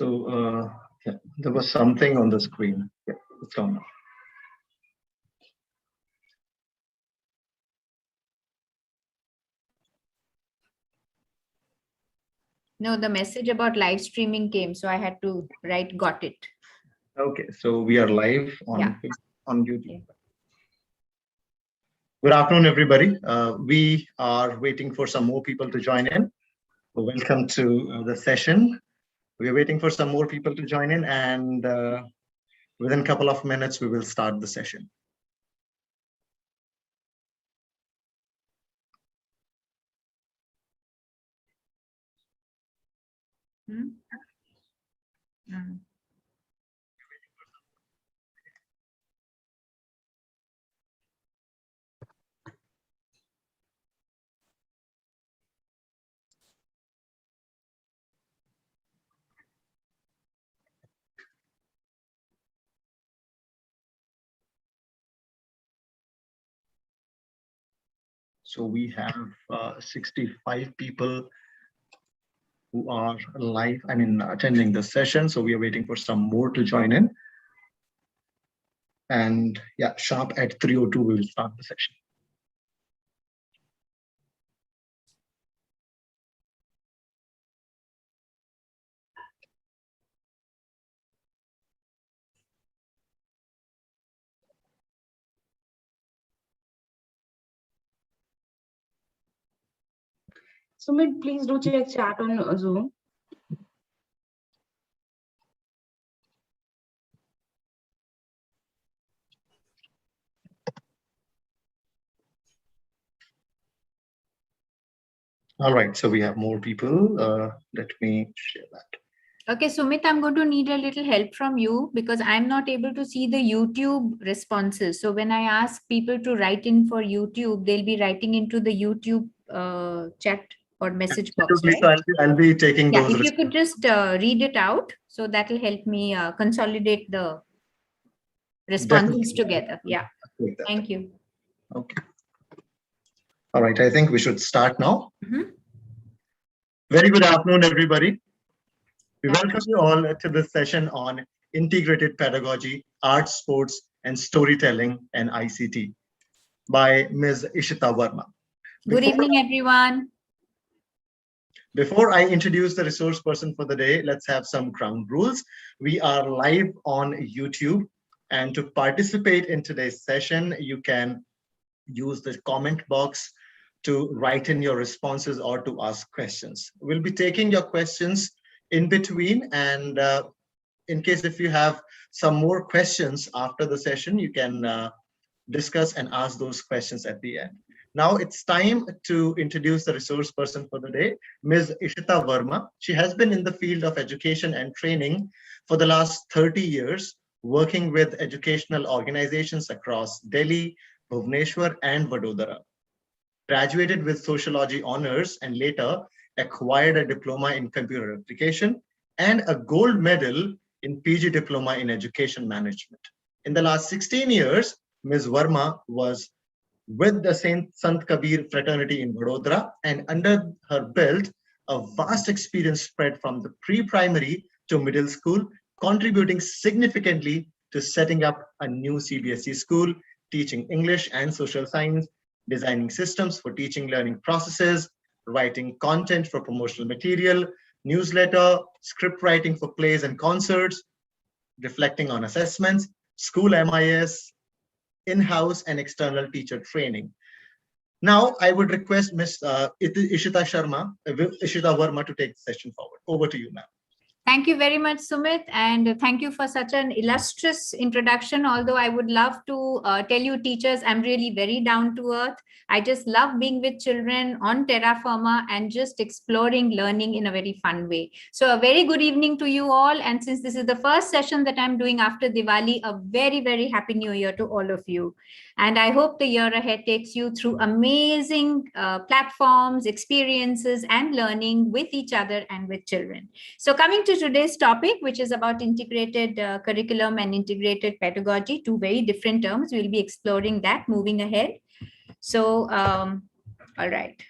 Yeah, there was something on the screen. Yeah, it's gone now. No, the message about live streaming came, so I had to write "got it." Okay, so we are live on, Yeah. on YouTube. Yeah. Good afternoon, everybody. We are waiting for some more people to join in. Welcome to the session. We are waiting for some more people to join in, and within a couple of minutes, we will start the session. So we have 65 people who are live, attending the session. So we are waiting for some more to join in. And yeah, sharp at 3:02, we will start the session. Sumit, please do check chat on Zoom. All right, so we have more people. Let me share that. Okay, Sumit, I'm going to need a little help from you because I'm not able to see the YouTube responses. So when I ask people to write in for YouTube, they'll be writing into the YouTube chat or message box, Absolutely. right? So I'll be taking those. If you could just read it out, so that will help me consolidate the responses together. Yeah, thank you. Okay. All right, I think we should start now. Mm-hmm. Very good afternoon, everybody. We welcome you all to this session on Integrated Pedagogy, Art, Sports, and Storytelling and ICT by Ms. Ishita Verma. Good evening, everyone. Before I introduce the resource person for the day, let's have some ground rules. We are live on YouTube, and to participate in today's session, you can use the comment box to write in your responses or to ask questions. We'll be taking your questions in between, and in case if you have some more questions after the session, you can discuss and ask those questions at the end. Now it's time to introduce the resource person for the day, Ms. Ishita Verma. She has been in the field of education and training for the last 30 years, working with educational organizations across Delhi, Bhubaneswar, and Vadodara. Graduated with sociology honors and later acquired a diploma in computer application and a gold medal in PG diploma in education management. In the last 16 years, Ms. Verma was with the Saint Sant Kabir fraternity in Vadodara, and under her belt, a vast experience spread from the pre-primary to middle school, contributing significantly to setting up a new CBSE school, teaching English and social science, designing systems for teaching learning processes, writing content for promotional material, newsletter, script writing for plays and concerts, reflecting on assessments, school MIS, in-house and external teacher training. Now, I would request Ms. Ishita Verma to take the session forward. Over to you, ma'am. Thank you very much, Sumit, and thank you for such an illustrious introduction. Although I would love to tell you teachers, I'm really very down to earth. I just love being with children on terra firma and just exploring learning in a very fun way. So a very good evening to you all. And since this is the first session that I'm doing after Diwali, a very, very happy new year to all of you. And I hope the year ahead takes you through amazing platforms, experiences, and learning with each other and with children. So coming to today's topic, which is about integrated curriculum and integrated pedagogy, two very different terms. We'll be exploring that moving ahead. So, all right.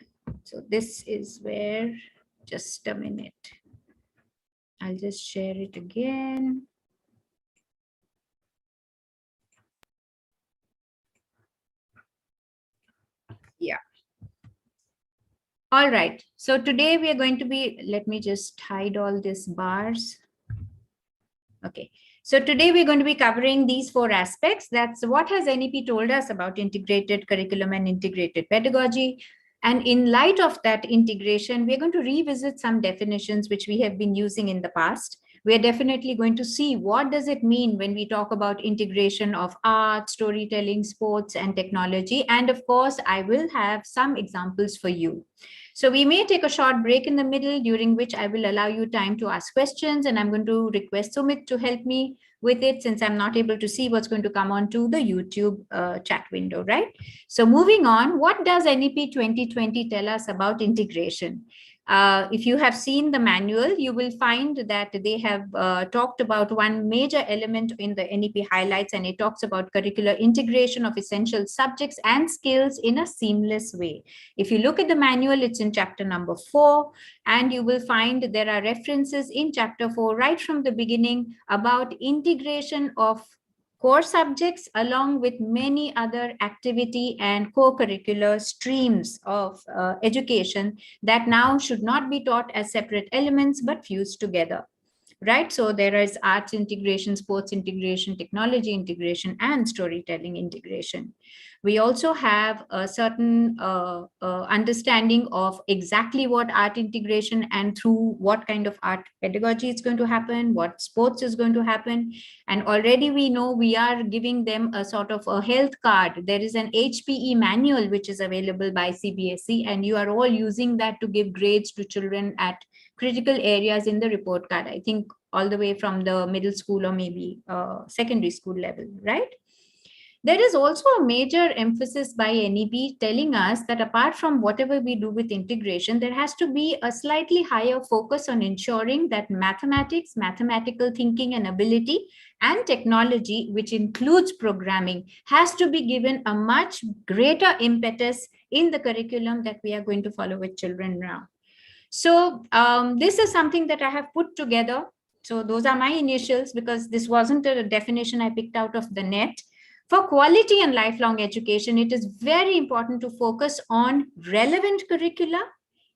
So this is where, just a minute. I'll just share it again. Yeah. All right. So today we are going to be, let me just hide all these bars. Okay. So today we're going to be covering these 4 aspects. That's what has NEP told us about integrated curriculum and integrated pedagogy. And in light of that integration, we're going to revisit some definitions which we have been using in the past. We're definitely going to see what does it mean when we talk about integration of art, storytelling, sports, and technology. And of course, I will have some examples for you. So we may take a short break in the middle, during which I will allow you time to ask questions, and I'm going to request Sumit to help me with it since I'm not able to see what's going to come onto the YouTube chat window, right? So moving on, what does NEP 2020 tell us about integration? If you have seen the manual, you will find that they have talked about one major element in the NEP highlights, and it talks about curricular integration of essential subjects and skills in a seamless way. If you look at the manual, it's in chapter number 4, and you will find there are references in chapter 4 right from the beginning about integration of core subjects along with many other activity and co-curricular streams of education that now should not be taught as separate elements but fused together. Right? So there is arts integration, sports integration, technology integration, and storytelling integration. We also have a certain understanding of exactly what art integration and through what kind of art pedagogy is going to happen, what sports is going to happen. And already we know we are giving them a sort of a health card. There is an HPE manual which is available by CBSE, and you are all using that to give grades to children at critical areas in the report card, I think all the way from the middle school or maybe secondary school level, right? There is also a major emphasis by NEP telling us that apart from whatever we do with integration, there has to be a slightly higher focus on ensuring that mathematics, mathematical thinking and ability, and technology, which includes programming, has to be given a much greater impetus in the curriculum that we are going to follow with children now. So this is something that I have put together. So those are my initials because this wasn't a definition I picked out of the net. For quality and lifelong education, it is very important to focus on relevant curricula,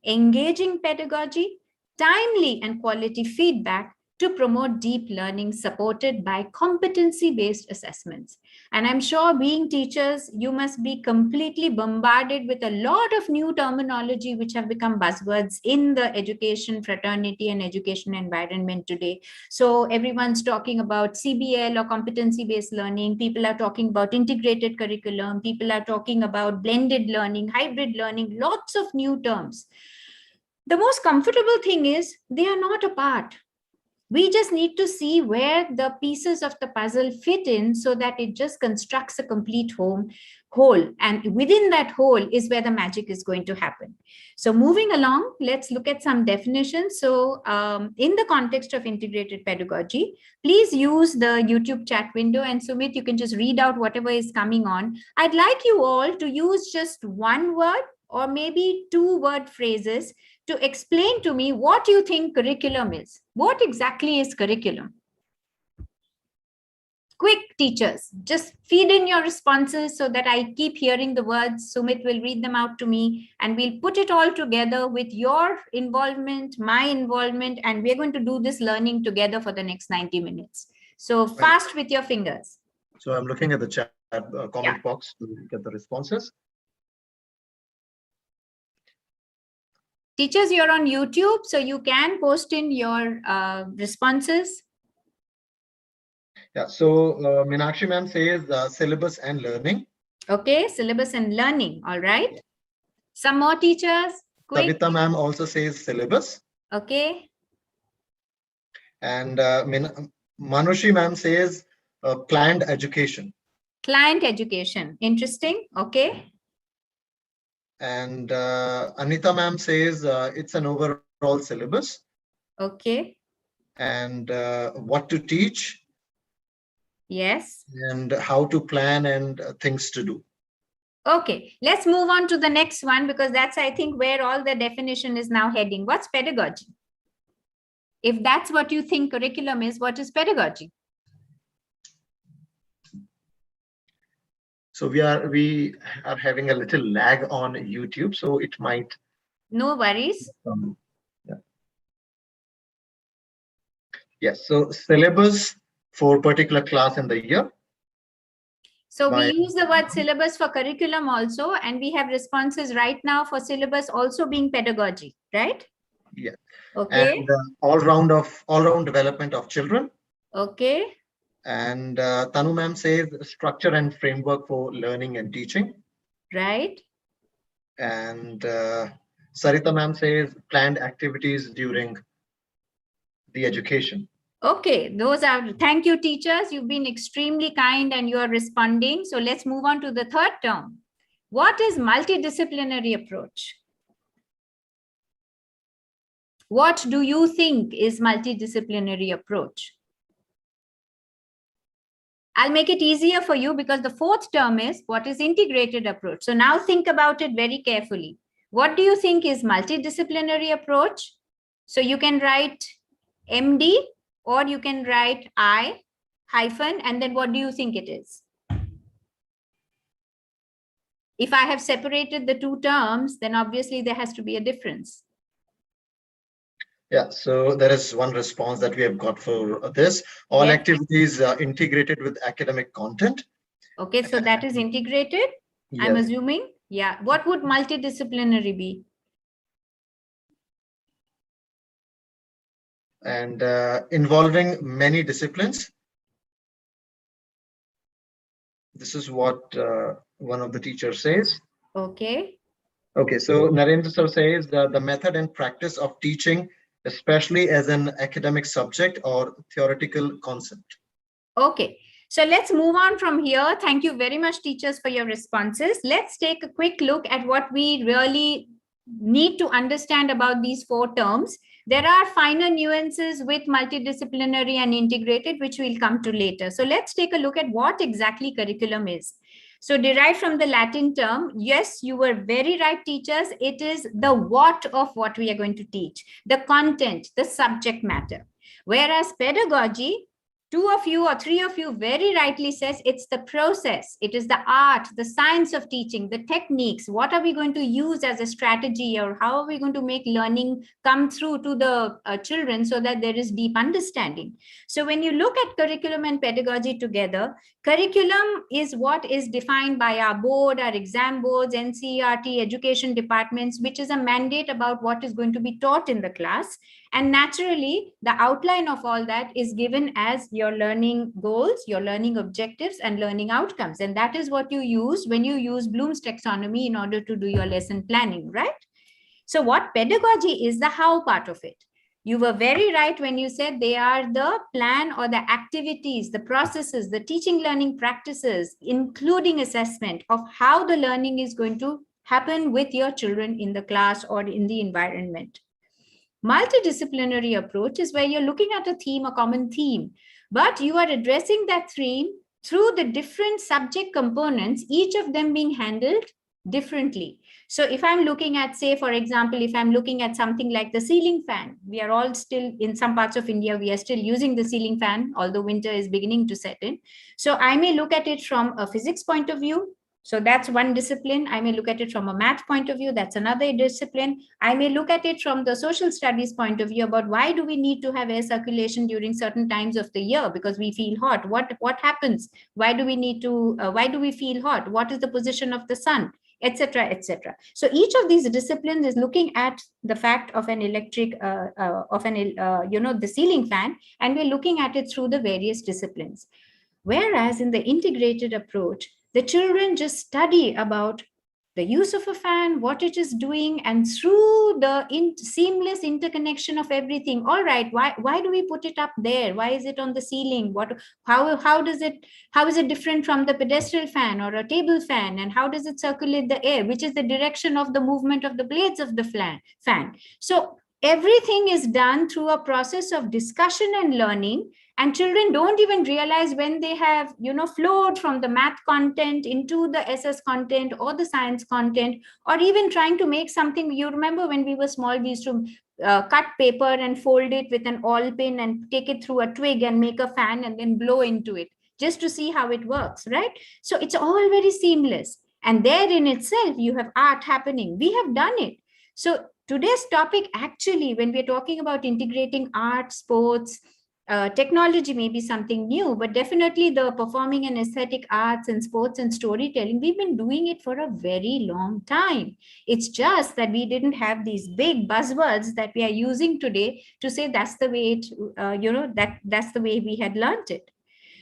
engaging pedagogy, timely and quality feedback to promote deep learning supported by competency-based assessments. And I'm sure being teachers, you must be completely bombarded with a lot of new terminology which have become buzzwords in the education fraternity and education environment today. So everyone's talking about CBL or competency-based learning. People are talking about integrated curriculum. People are talking about blended learning, hybrid learning, lots of new terms. The most comfortable thing is they are not apart. We just need to see where the pieces of the puzzle fit in so that it just constructs a complete whole. And within that whole is where the magic is going to happen. So moving along, let's look at some definitions. So in the context of integrated pedagogy, please use the YouTube chat window, and Sumit, you can just read out whatever is coming on. I'd like you all to use just one word or maybe 2-word phrases to explain to me what you think curriculum is. What exactly is curriculum? Quick, teachers, just feed in your responses so that I keep hearing the words. Sumit will read them out to me and we'll put it all together with your involvement, my involvement, and we're going to do this learning together for the next 90 minutes. So fast with your fingers. So I'm looking at the chat comment box to get the responses. Teachers, you're on YouTube, so you can post in your responses. Yeah, so Meenakshi ma'am says syllabus and learning. Okay, syllabus and learning, all right. Some more teachers, quick. Savita ma'am also says syllabus. Okay. And Manushi ma'am says planned education. Client education, interesting, okay. And Anita ma'am says it's an overall syllabus. Okay. And what to teach. Yes. And how to plan and things to do. Okay, let's move on to the next one because that's, I think, where all the definition is now heading. What's pedagogy? If that's what you think curriculum is, what is pedagogy? So we are having a little lag on YouTube, so it might. No worries. Yeah. Yes. So syllabus for particular class in the year. So we use the word syllabus for curriculum also, and we have responses right now for syllabus also being pedagogy, right? Yeah. Okay. And all-round development of children. Okay. And Tanu ma'am says structure and framework for learning and teaching. Right. And Sarita ma'am says planned activities during the education. Okay, those are, thank you teachers. You've been extremely kind and you're responding. So let's move on to the third term. What is multidisciplinary approach? What do you think is multidisciplinary approach? I'll make it easier for you because the fourth term is what is integrated approach. So now think about it very carefully. What do you think is multidisciplinary approach? So you can write MD or you can write I hyphen, and then what do you think it is? If I have separated the two terms, then obviously there has to be a difference. Yeah, so there is one response that we have got for this. All Yes. activities are integrated with academic content. Okay, so that is integrated, Yes. I'm assuming. Yeah, what would multidisciplinary be? And involving many disciplines. This is what one of the teachers says. Okay. Okay, so Narendra sir says the method and practice of teaching, especially as an academic subject or theoretical concept. Okay, so let's move on from here. Thank you very much, teachers, for your responses. Let's take a quick look at what we really need to understand about these four terms. There are finer nuances with multidisciplinary and integrated, which we'll come to later. So let's take a look at what exactly curriculum is. So derived from the Latin term, yes, you were very right, teachers. It is the what of what we are going to teach, the content, the subject matter. Whereas pedagogy, two of you or three of you very rightly says it's the process, it is the art, the science of teaching, the techniques. What are we going to use as a strategy, or how are we going to make learning come through to the children so that there is deep understanding? So when you look at curriculum and pedagogy together, curriculum is what is defined by our board, our exam boards, NCERT, education departments, which is a mandate about what is going to be taught in the class. And naturally, the outline of all that is given as your learning goals, your learning objectives, and learning outcomes. And that is what you use when you use Bloom's taxonomy in order to do your lesson planning, right? So what pedagogy is, the how part of it. You were very right when you said they are the plan or the activities, the processes, the teaching learning practices, including assessment of how the learning is going to happen with your children in the class or in the environment. Multidisciplinary approach is where you're looking at a theme, a common theme, but you are addressing that theme through the different subject components, each of them being handled differently. So if I'm looking at, say, for example, if I'm looking at something like the ceiling fan, we are all still, in some parts of India, we are still using the ceiling fan, although winter is beginning to set in. So I may look at it from a physics point of view. So that's one discipline. I may look at it from a math point of view. That's another discipline. I may look at it from the social studies point of view about why do we need to have air circulation during certain times of the year, because we feel hot. What happens? Why do we need to? Why do we feel hot? What is the position of the sun? Etc. Etc. So each of these disciplines is looking at the fact of an electric, the ceiling fan, and we're looking at it through the various disciplines. Whereas in the integrated approach, the children just study about the use of a fan, what it is doing, and through the seamless interconnection of everything. All right, why do we put it up there? Why is it on the ceiling? How is it different from the pedestal fan or a table fan? And how does it circulate the air? Which is the direction of the movement of the blades of the fan? So everything is done through a process of discussion and learning. And children don't even realize when they have, flowed from the math content into the SS content or the science content, or even trying to make something. You remember when we were small, we used to cut paper and fold it with an awl pin and take it through a twig and make a fan and then blow into it just to see how it works, right? So it's all very seamless. And there in itself, you have art happening. We have done it. So today's topic, actually, when we're talking about integrating art, sports, technology may be something new, but definitely the performing and aesthetic arts and sports and storytelling, we've been doing it for a very long time. It's just that we didn't have these big buzzwords that we are using today to say that's the way it, that's the way we had learned it.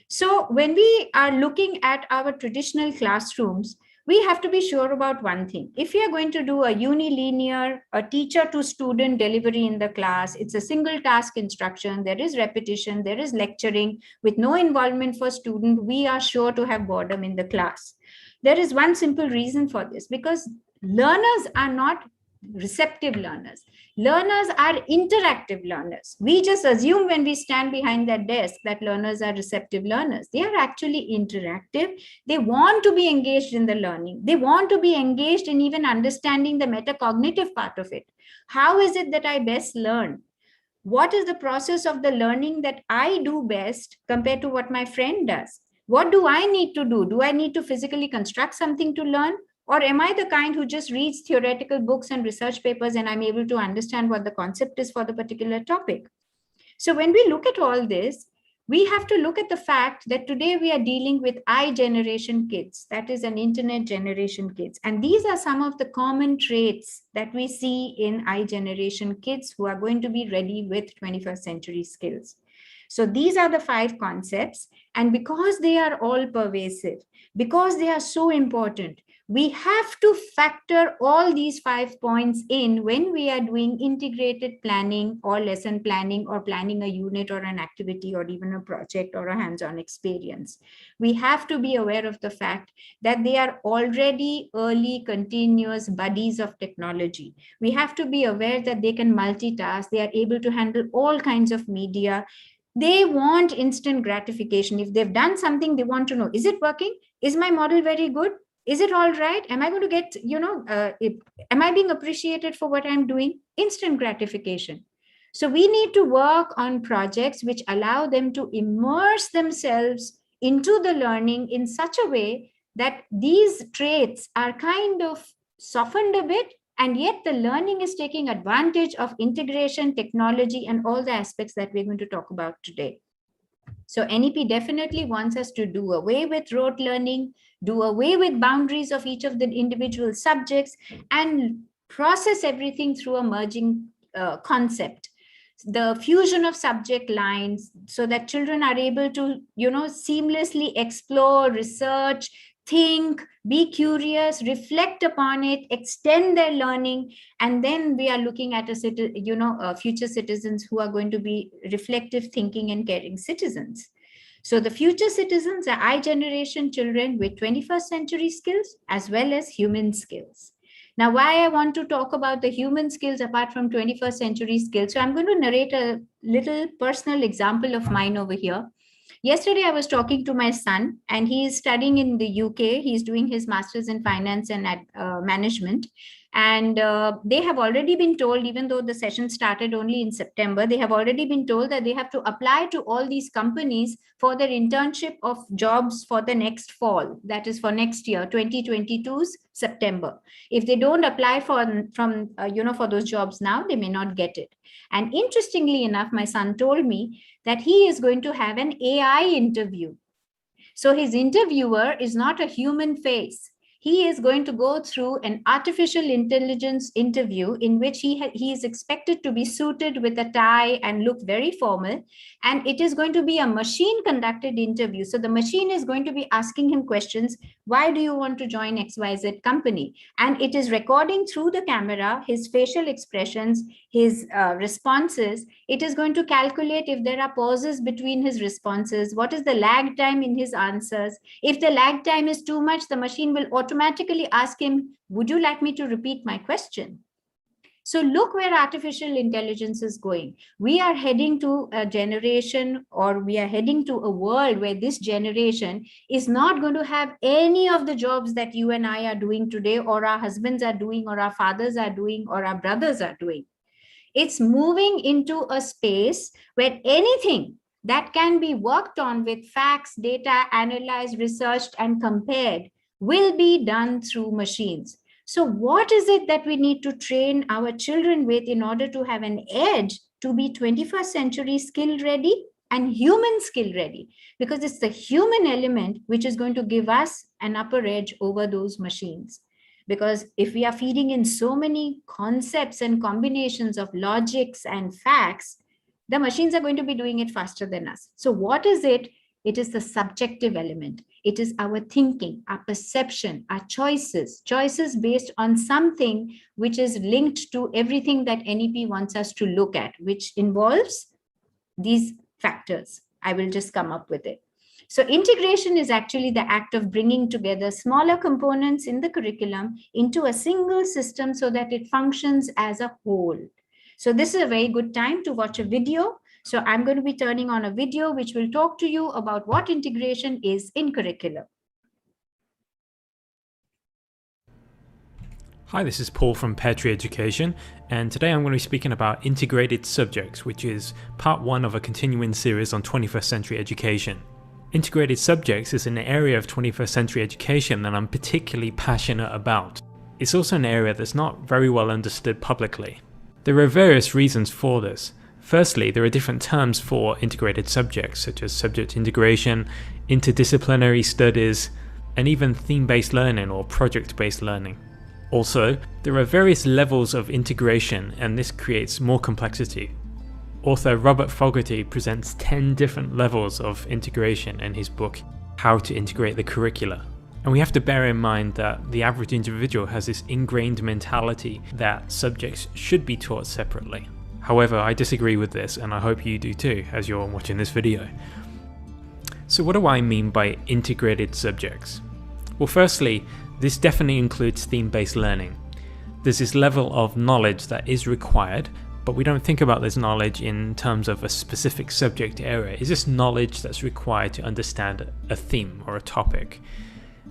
So when we are looking at our traditional classrooms, we have to be sure about one thing. If we are going to do a unilinear, a teacher to student delivery in the class, it's a single task instruction, there is repetition, there is lecturing with no involvement for student, we are sure to have boredom in the class. There is one simple reason for this, because learners are not receptive learners. Learners are interactive learners. We just assume when we stand behind that desk that learners are receptive learners. They are actually interactive. They want to be engaged in the learning. They want to be engaged in even understanding the metacognitive part of it. How is it that I best learn? What is the process of the learning that I do best compared to what my friend does? What do I need to do? Do I need to physically construct something to learn? Or am I the kind who just reads theoretical books and research papers and I'm able to understand what the concept is for the particular topic? So when we look at all this, we have to look at the fact that today we are dealing with I generation kids, that is an internet generation kids. And these are some of the common traits that we see in I generation kids who are going to be ready with 21st century skills. So these are the 5 concepts. And because they are all pervasive, because they are so important, we have to factor all these 5 points in when we are doing integrated planning or lesson planning or planning a unit or an activity or even a project or a hands-on experience. We have to be aware of the fact that they are already early continuous buddies of technology. We have to be aware that they can multitask, they are able to handle all kinds of media. They want instant gratification. If they've done something, they want to know, is it working? Is my model very good? Is it all right? Am I going to get, am I being appreciated for what I'm doing? Instant gratification. So we need to work on projects which allow them to immerse themselves into the learning in such a way that these traits are kind of softened a bit, and yet the learning is taking advantage of integration, technology, and all the aspects that we're going to talk about today. So NEP definitely wants us to do away with rote learning, do away with boundaries of each of the individual subjects, and process everything through a merging concept. The fusion of subject lines so that children are able to, seamlessly explore, research, think, be curious, reflect upon it, extend their learning, and then we are looking at future citizens who are going to be reflective, thinking, and caring citizens. So the future citizens are I generation children with 21st century skills as well as human skills. Now, why I want to talk about the human skills apart from 21st century skills? So I'm going to narrate a little personal example of mine over here. Yesterday, I was talking to my son, and he is studying in the UK. He's doing his master's in finance and management. And they have already been told, even though the session started only in September, they have already been told that they have to apply to all these companies for their internship of jobs for the next fall. That is for next year, 2022's September. If they don't apply for those jobs now, they may not get it. And interestingly enough, my son told me that he is going to have an AI interview. So his interviewer is not a human face. He is going to go through an artificial intelligence interview in which he is expected to be suited with a tie and look very formal. And it is going to be a machine conducted interview. So the machine is going to be asking him questions. Why do you want to join XYZ company? And it is recording through the camera his facial expressions, his responses. It is going to calculate if there are pauses between his responses. What is the lag time in his answers? If the lag time is too much, the machine will automatically ask him, would you like me to repeat my question? So look where artificial intelligence is going. We are heading to a generation, or we are heading to a world where this generation is not going to have any of the jobs that you and I are doing today, or our husbands are doing, or our fathers are doing, or our brothers are doing. It's moving into a space where anything that can be worked on with facts, data, analyzed, researched, and compared will be done through machines. So, what is it that we need to train our children with in order to have an edge to be 21st century skill ready and human skill ready? Because it's the human element which is going to give us an upper edge over those machines. Because if we are feeding in so many concepts and combinations of logics and facts, the machines are going to be doing it faster than us. So, what is it? It is the subjective element. It is our thinking, our perception, our choices based on something which is linked to everything that NEP wants us to look at, which involves these factors. I will just come up with it. So integration is actually the act of bringing together smaller components in the curriculum into a single system so that it functions as a whole. So this is a very good time to watch a video. So I'm going to be turning on a video which will talk to you about what integration is in curriculum. Hi, this is Paul from Petri Education, and today I'm going to be speaking about integrated subjects, which is part one of a continuing series on 21st century education. Integrated subjects is an area of 21st century education that I'm particularly passionate about. It's also an area that's not very well understood publicly. There are various reasons for this. Firstly, there are different terms for integrated subjects, such as subject integration, interdisciplinary studies, and even theme-based learning or project-based learning. Also, there are various levels of integration, and this creates more complexity. Author Robert Fogarty presents 10 different levels of integration in his book, How to Integrate the Curricula. And we have to bear in mind that the average individual has this ingrained mentality that subjects should be taught separately. However, I disagree with this, and I hope you do too as you're watching this video. So what do I mean by integrated subjects? Well, firstly, this definitely includes theme-based learning. There's this level of knowledge that is required, but we don't think about this knowledge in terms of a specific subject area. It's just knowledge that's required to understand a theme or a topic.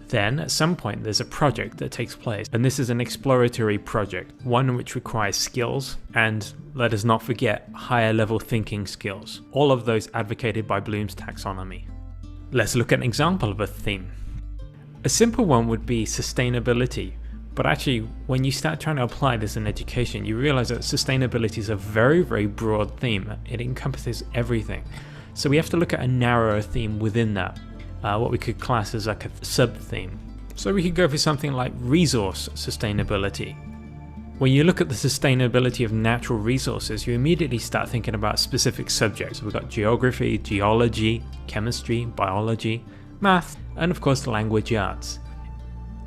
Then, at some point, there's a project that takes place, and this is an exploratory project, one which requires skills, and let us not forget, higher level thinking skills, all of those advocated by Bloom's taxonomy. Let's look at an example of a theme. A simple one would be sustainability, but actually, when you start trying to apply this in education, you realize that sustainability is a very, very broad theme. It encompasses everything. So we have to look at a narrower theme within that. What we could class as like a sub-theme. So we could go for something like resource sustainability. When you look at the sustainability of natural resources, you immediately start thinking about specific subjects. We've got geography, geology, chemistry, biology, math, and of course language arts.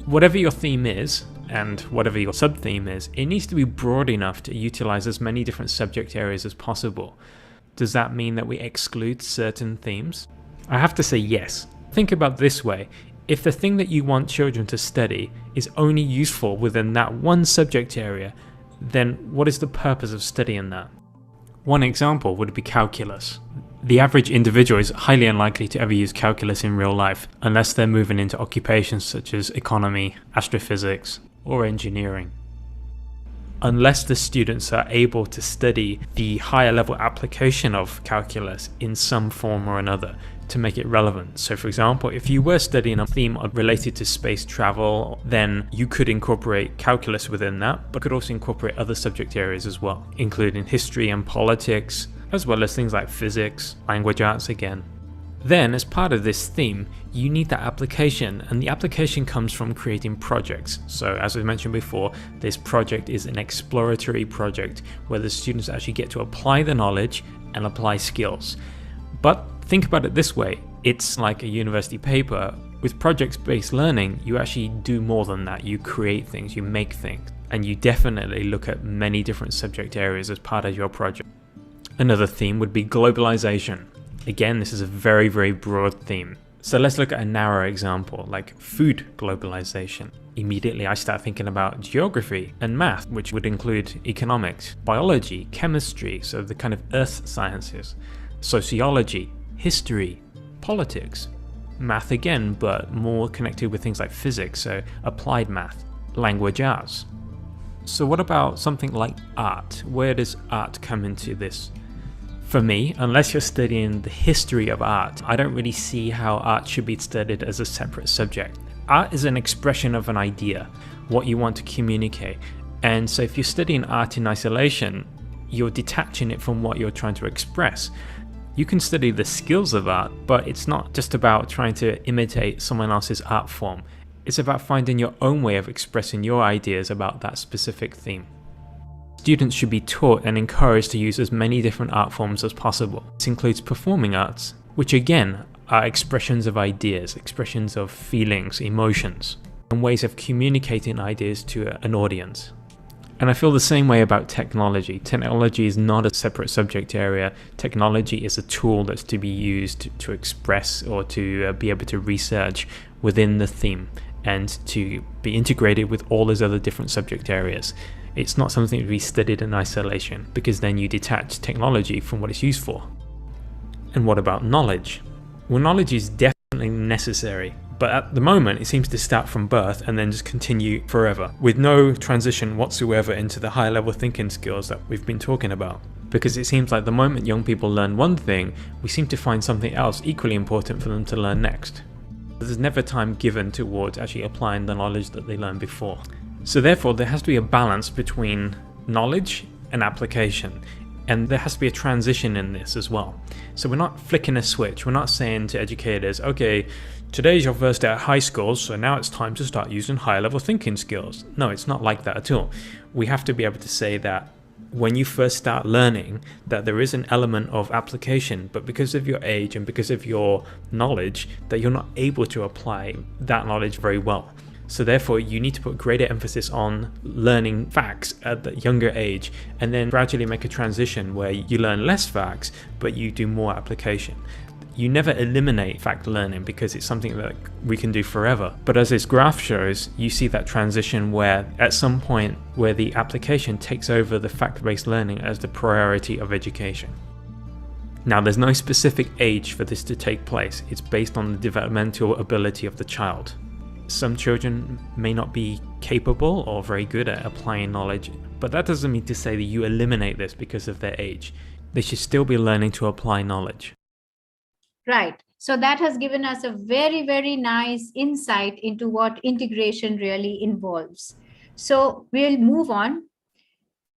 Whatever your theme is, and whatever your sub-theme is, it needs to be broad enough to utilize as many different subject areas as possible. Does that mean that we exclude certain themes? I have to say yes. Think about this way, if the thing that you want children to study is only useful within that one subject area, then what is the purpose of studying that? One example would be calculus. The average individual is highly unlikely to ever use calculus in real life unless they're moving into occupations such as economy, astrophysics, or engineering. Unless the students are able to study the higher level application of calculus in some form or another to make it relevant. So for example, if you were studying a theme related to space travel, then you could incorporate calculus within that, but could also incorporate other subject areas as well, including history and politics, as well as things like physics, language arts again. Then, as part of this theme, you need that application, and the application comes from creating projects. So as we mentioned before, this project is an exploratory project where the students actually get to apply the knowledge and apply skills. But think about it this way, it's like a university paper. With project-based learning, you actually do more than that. You create things, you make things, and you definitely look at many different subject areas as part of your project. Another theme would be globalization. Again, this is a very, very broad theme. So let's look at a narrow example, like food globalization. Immediately I start thinking about geography and math, which would include economics, biology, chemistry, so the kind of earth sciences, sociology, history, politics, math again, but more connected with things like physics, so applied math, language arts. So what about something like art? Where does art come into this? For me, unless you're studying the history of art, I don't really see how art should be studied as a separate subject. Art is an expression of an idea, what you want to communicate. And so if you're studying art in isolation, you're detaching it from what you're trying to express. You can study the skills of art, but it's not just about trying to imitate someone else's art form. It's about finding your own way of expressing your ideas about that specific theme. Students should be taught and encouraged to use as many different art forms as possible. This includes performing arts, which again are expressions of ideas, expressions of feelings, emotions, and ways of communicating ideas to an audience. And I feel the same way about technology. Technology is not a separate subject area. Technology is a tool that's to be used to express or to be able to research within the theme and to be integrated with all those other different subject areas. It's not something to be studied in isolation, because then you detach technology from what it's used for. And what about knowledge? Well, knowledge is definitely necessary, but at the moment it seems to start from birth and then just continue forever, with no transition whatsoever into the higher level thinking skills that we've been talking about. Because it seems like the moment young people learn one thing, we seem to find something else equally important for them to learn next. There's never time given towards actually applying the knowledge that they learned before. So therefore, there has to be a balance between knowledge and application, and there has to be a transition in this as well. So we're not flicking a switch. We're not saying to educators, okay, today's your first day at high school, so now it's time to start using higher level thinking skills. No, it's not like that at all. We have to be able to say that when you first start learning, that there is an element of application, but because of your age and because of your knowledge, that you're not able to apply that knowledge very well. So therefore, you need to put greater emphasis on learning facts at the younger age, and then gradually make a transition where you learn less facts, but you do more application. You never eliminate fact learning because it's something that we can do forever. But as this graph shows, you see that transition where at some point where the application takes over the fact-based learning as the priority of education. Now, there's no specific age for this to take place. It's based on the developmental ability of the child. Some children may not be capable or very good at applying knowledge, but that doesn't mean to say that you eliminate this because of their age. They should still be learning to apply knowledge. Right. So that has given us a very, very nice insight into what integration really involves. So we'll move on.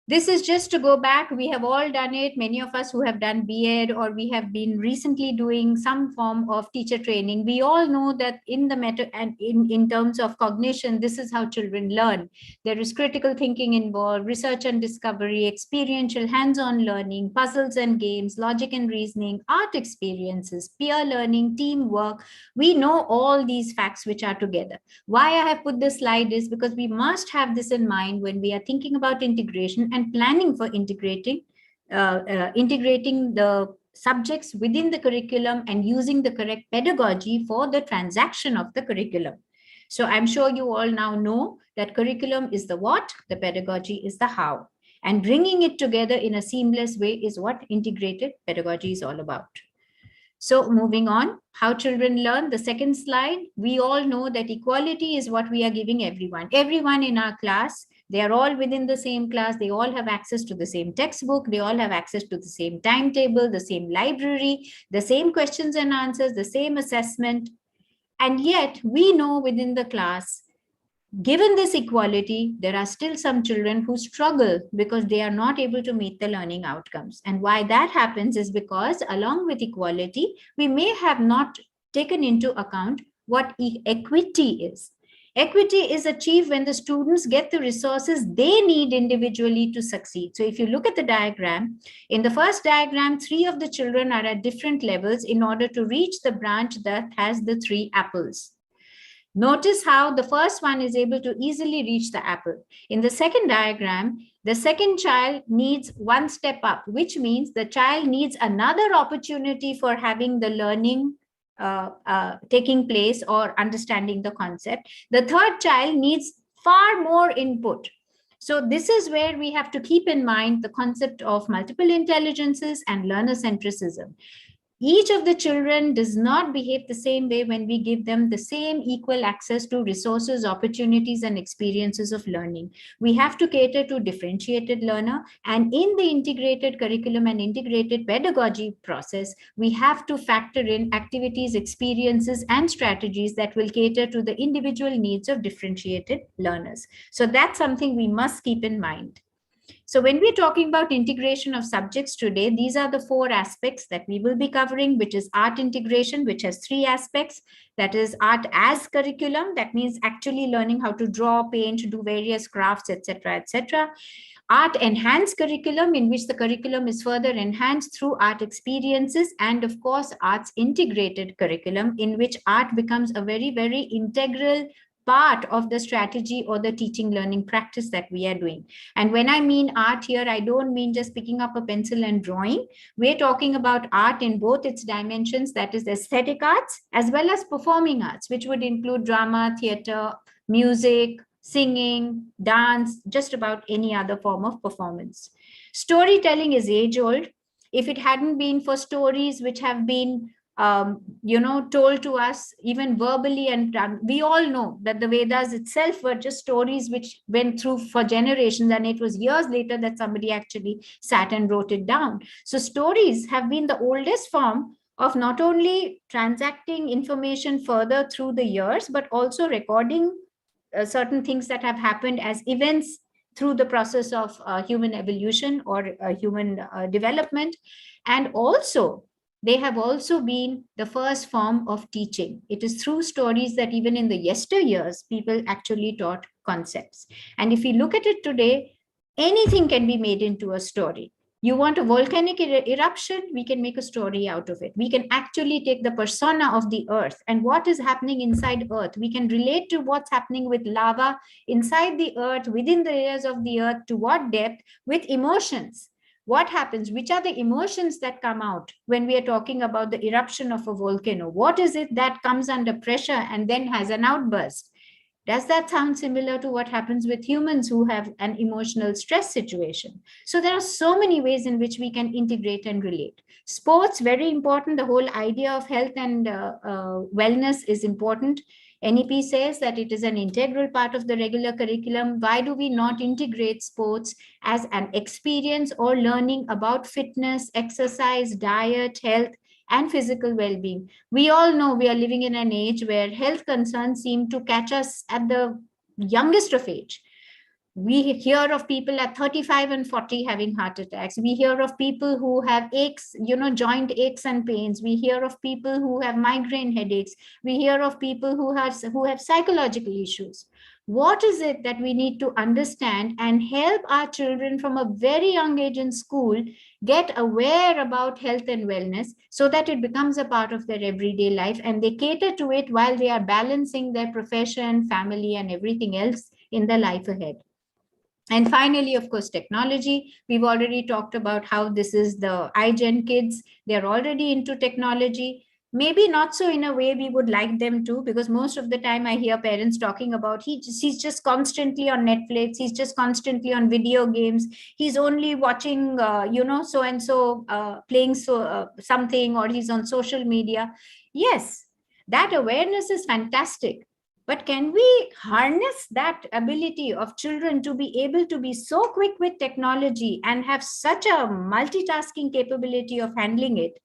This is just to go back. We have all done it. Many of us who have done B.Ed or we have been recently doing some form of teacher training. We all know that in the meta and in terms of cognition, this is how children learn. There is critical thinking involved, research and discovery, experiential hands-on learning, puzzles and games, logic and reasoning, art experiences, peer learning, teamwork. We know all these facts which are together. Why I have put this slide is because we must have this in mind when we are thinking about integration and planning for integrating the subjects within the curriculum and using the correct pedagogy for the transaction of the curriculum. So I'm sure you all now know that curriculum is the what, the pedagogy is the how. And bringing it together in a seamless way is what integrated pedagogy is all about. So moving on, how children learn, the second slide, we all know that equality is what we are giving everyone. Everyone in our class, they are all within the same class. They all have access to the same textbook. They all have access to the same timetable, the same library, the same questions and answers, the same assessment. And yet we know within the class, given this equality, there are still some children who struggle because they are not able to meet the learning outcomes. And why that happens is because along with equality, we may have not taken into account what equity is. Equity is achieved when the students get the resources they need individually to succeed. So if you look at the diagram, in the first diagram, 3 of the children are at different levels in order to reach the branch that has the 3 apples. Notice how the first one is able to easily reach the apple. In the second diagram, the second child needs 1 step up, which means the child needs another opportunity for having the learning taking place or understanding the concept. The third child needs far more input. So this is where we have to keep in mind the concept of multiple intelligences and learner centricism. Each of the children does not behave the same way when we give them the same equal access to resources, opportunities, and experiences of learning. We have to cater to differentiated learner, and in the integrated curriculum and integrated pedagogy process, we have to factor in activities, experiences, and strategies that will cater to the individual needs of differentiated learners. So that's something we must keep in mind. So when we're talking about integration of subjects today, these are the 4 aspects that we will be covering, which is art integration, which has 3 aspects. That is art as curriculum. That means actually learning how to draw, paint, do various crafts, etc., etc. Art enhanced curriculum, in which the curriculum is further enhanced through art experiences, and of course, arts integrated curriculum, in which art becomes a very, very integral part of the strategy or the teaching learning practice that we are doing. And when I mean art here, I don't mean just picking up a pencil and drawing. We're talking about art in both its dimensions, that is aesthetic arts, as well as performing arts, which would include drama, theater, music, singing, dance, just about any other form of performance. Storytelling is age old. If it hadn't been for stories which have been told to us even verbally, and we all know that the Vedas itself were just stories which went through for generations, and it was years later that somebody actually sat and wrote it down. So stories have been the oldest form of not only transacting information further through the years, but also recording certain things that have happened as events through the process of human evolution or human development. And also, they have also been the first form of teaching. It is through stories that even in the yesteryears, people actually taught concepts. And if we look at it today, anything can be made into a story. You want a volcanic eruption, we can make a story out of it. We can actually take the persona of the earth and what is happening inside earth. We can relate to what's happening with lava inside the earth, within the layers of the earth, to what depth, with emotions. What happens? Which are the emotions that come out when we are talking about the eruption of a volcano? What is it that comes under pressure and then has an outburst? Does that sound similar to what happens with humans who have an emotional stress situation? So there are so many ways in which we can integrate and relate. Sports, very important. The whole idea of health and wellness is important. NEP says that it is an integral part of the regular curriculum. Why do we not integrate sports as an experience or learning about fitness, exercise, diet, health, and physical well-being? We all know we are living in an age where health concerns seem to catch us at the youngest of age. We hear of people at 35 and 40 having heart attacks. We hear of people who have aches, joint aches and pains. We hear of people who have migraine headaches. We hear of people who have psychological issues. What is it that we need to understand and help our children from a very young age in school get aware about health and wellness so that it becomes a part of their everyday life and they cater to it while they are balancing their profession, family, and everything else in their life ahead? And finally, of course, technology. We've already talked about how this is the iGen kids. They're already into technology. Maybe not so in a way we would like them to, because most of the time I hear parents talking about he's just constantly on Netflix. He's just constantly on video games. He's only watching, so and so playing something, or he's on social media. Yes, that awareness is fantastic. But can we harness that ability of children to be able to be so quick with technology and have such a multitasking capability of handling it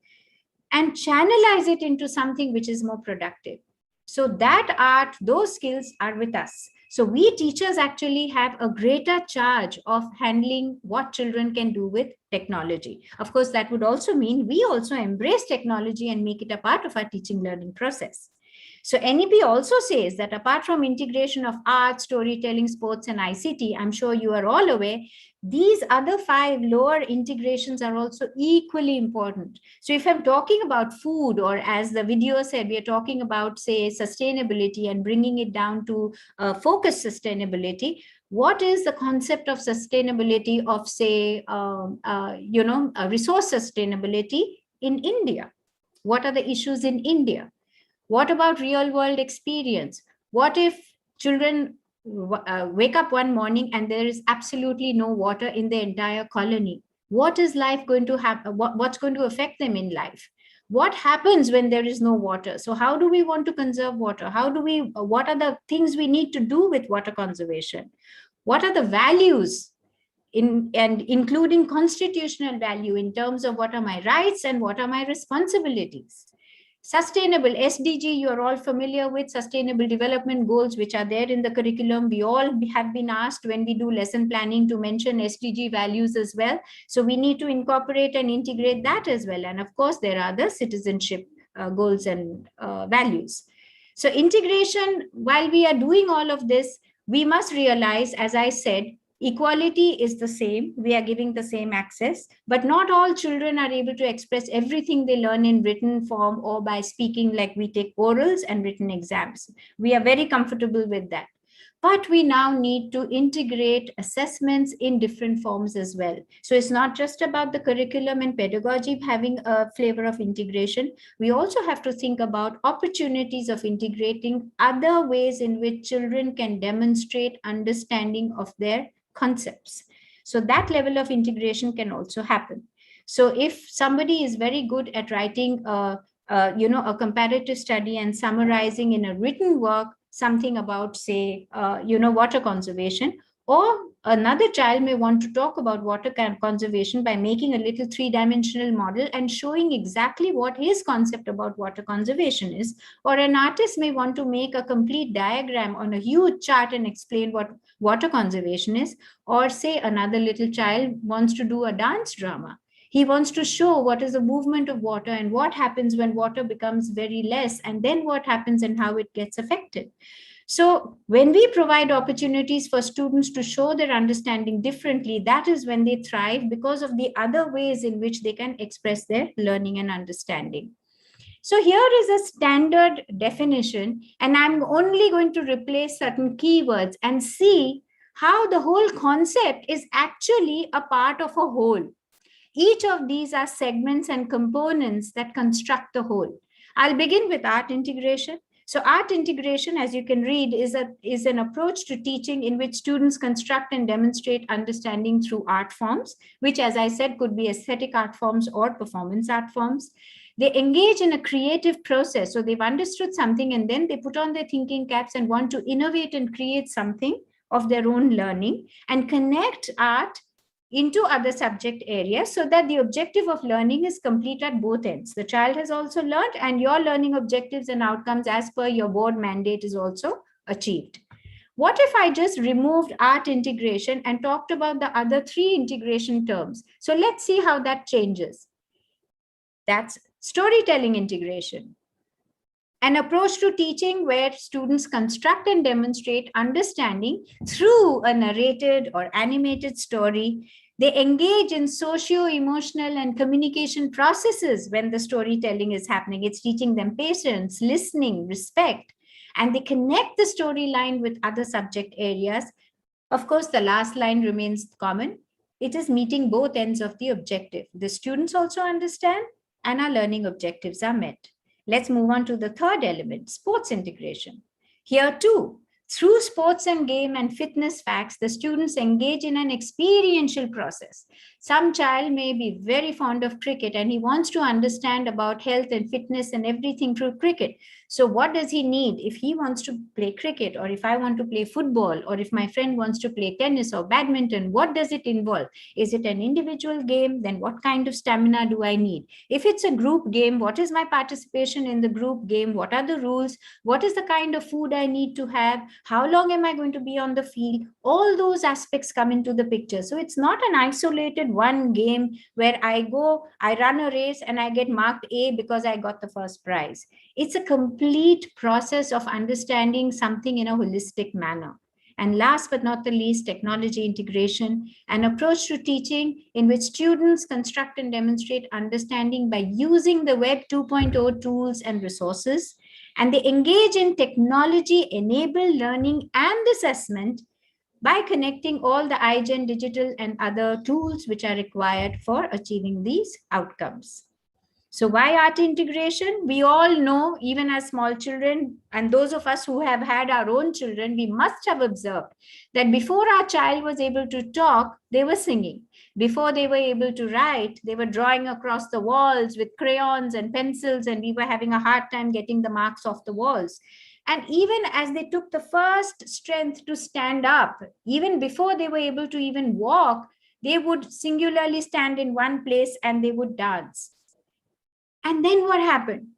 and channelize it into something which is more productive? So that art, those skills are with us. So we teachers actually have a greater charge of handling what children can do with technology. Of course, that would also mean we also embrace technology and make it a part of our teaching learning process. So NEP also says that apart from integration of art, storytelling, sports, and ICT, I'm sure you are all aware, these other 5 lower integrations are also equally important. So if I'm talking about food, or as the video said, we are talking about, say, sustainability and bringing it down to focused sustainability. What is the concept of sustainability of, say, resource sustainability in India? What are the issues in India? What about real world experience? What if children wake up one morning and there is absolutely no water in the entire colony? What is life going to happen? What's going to affect them in life? What happens when there is no water? So how do we want to conserve water? What are the things we need to do with water conservation? What are the values and including constitutional value in terms of what are my rights and what are my responsibilities? Sustainable SDG, you are all familiar with sustainable development goals, which are there in the curriculum. We all have been asked when we do lesson planning to mention SDG values as well. So we need to incorporate and integrate that as well. And of course, there are the citizenship goals and values. So integration, while we are doing all of this, we must realize, as I said, equality is the same. We are giving the same access, but not all children are able to express everything they learn in written form or by speaking, like we take orals and written exams. We are very comfortable with that. But we now need to integrate assessments in different forms as well. So it's not just about the curriculum and pedagogy having a flavor of integration. We also have to think about opportunities of integrating other ways in which children can demonstrate understanding of their concepts. So that level of integration can also happen. So if somebody is very good at writing a comparative study and summarizing in a written work something about, say, water conservation, or another child may want to talk about water conservation by making a little three-dimensional model and showing exactly what his concept about water conservation is, or an artist may want to make a complete diagram on a huge chart and explain what water conservation is, or say another little child wants to do a dance drama. He wants to show what is the movement of water and what happens when water becomes very less, and then what happens and how it gets affected. So when we provide opportunities for students to show their understanding differently, that is when they thrive, because of the other ways in which they can express their learning and understanding. So here is a standard definition, and I'm only going to replace certain keywords and see how the whole concept is actually a part of a whole. Each of these are segments and components that construct the whole. I'll begin with art integration. So art integration, as you can read, is an approach to teaching in which students construct and demonstrate understanding through art forms, which, as I said, could be aesthetic art forms or performance art forms. They engage in a creative process. So they've understood something and then they put on their thinking caps and want to innovate and create something of their own learning and connect art into other subject areas so that the objective of learning is complete at both ends. The child has also learned and your learning objectives and outcomes as per your board mandate is also achieved. What if I just removed art integration and talked about the other three integration terms? So let's see how that changes. That's storytelling integration. An approach to teaching where students construct and demonstrate understanding through a narrated or animated story. They engage in socio-emotional and communication processes when the storytelling is happening. It's teaching them patience, listening, respect, and they connect the storyline with other subject areas. Of course, the last line remains common. It is meeting both ends of the objective. The students also understand and our learning objectives are met. Let's move on to the third element, sports integration. Here too, through sports and game and fitness facts, the students engage in an experiential process. Some child may be very fond of cricket and he wants to understand about health and fitness and everything through cricket. So what does he need if he wants to play cricket, or if I want to play football, or if my friend wants to play tennis or badminton? What does it involve? Is it an individual game? Then what kind of stamina do I need? If it's a group game, what is my participation in the group game? What are the rules? What is the kind of food I need to have? How long am I going to be on the field? All those aspects come into the picture. So it's not an isolated one game where I run a race and I get marked A because I got the first prize. It's a complete process of understanding something in a holistic manner. And last but not the least, technology integration, an approach to teaching in which students construct and demonstrate understanding by using the Web 2.0 tools and resources. And they engage in technology-enabled learning and assessment by connecting all the iGen digital and other tools which are required for achieving these outcomes. So why art integration? We all know, even as small children, and those of us who have had our own children, we must have observed that before our child was able to talk, they were singing. Before they were able to write, they were drawing across the walls with crayons and pencils, and we were having a hard time getting the marks off the walls. And even as they took the first strength to stand up, even before they were able to even walk, they would singularly stand in one place and they would dance. And then what happened?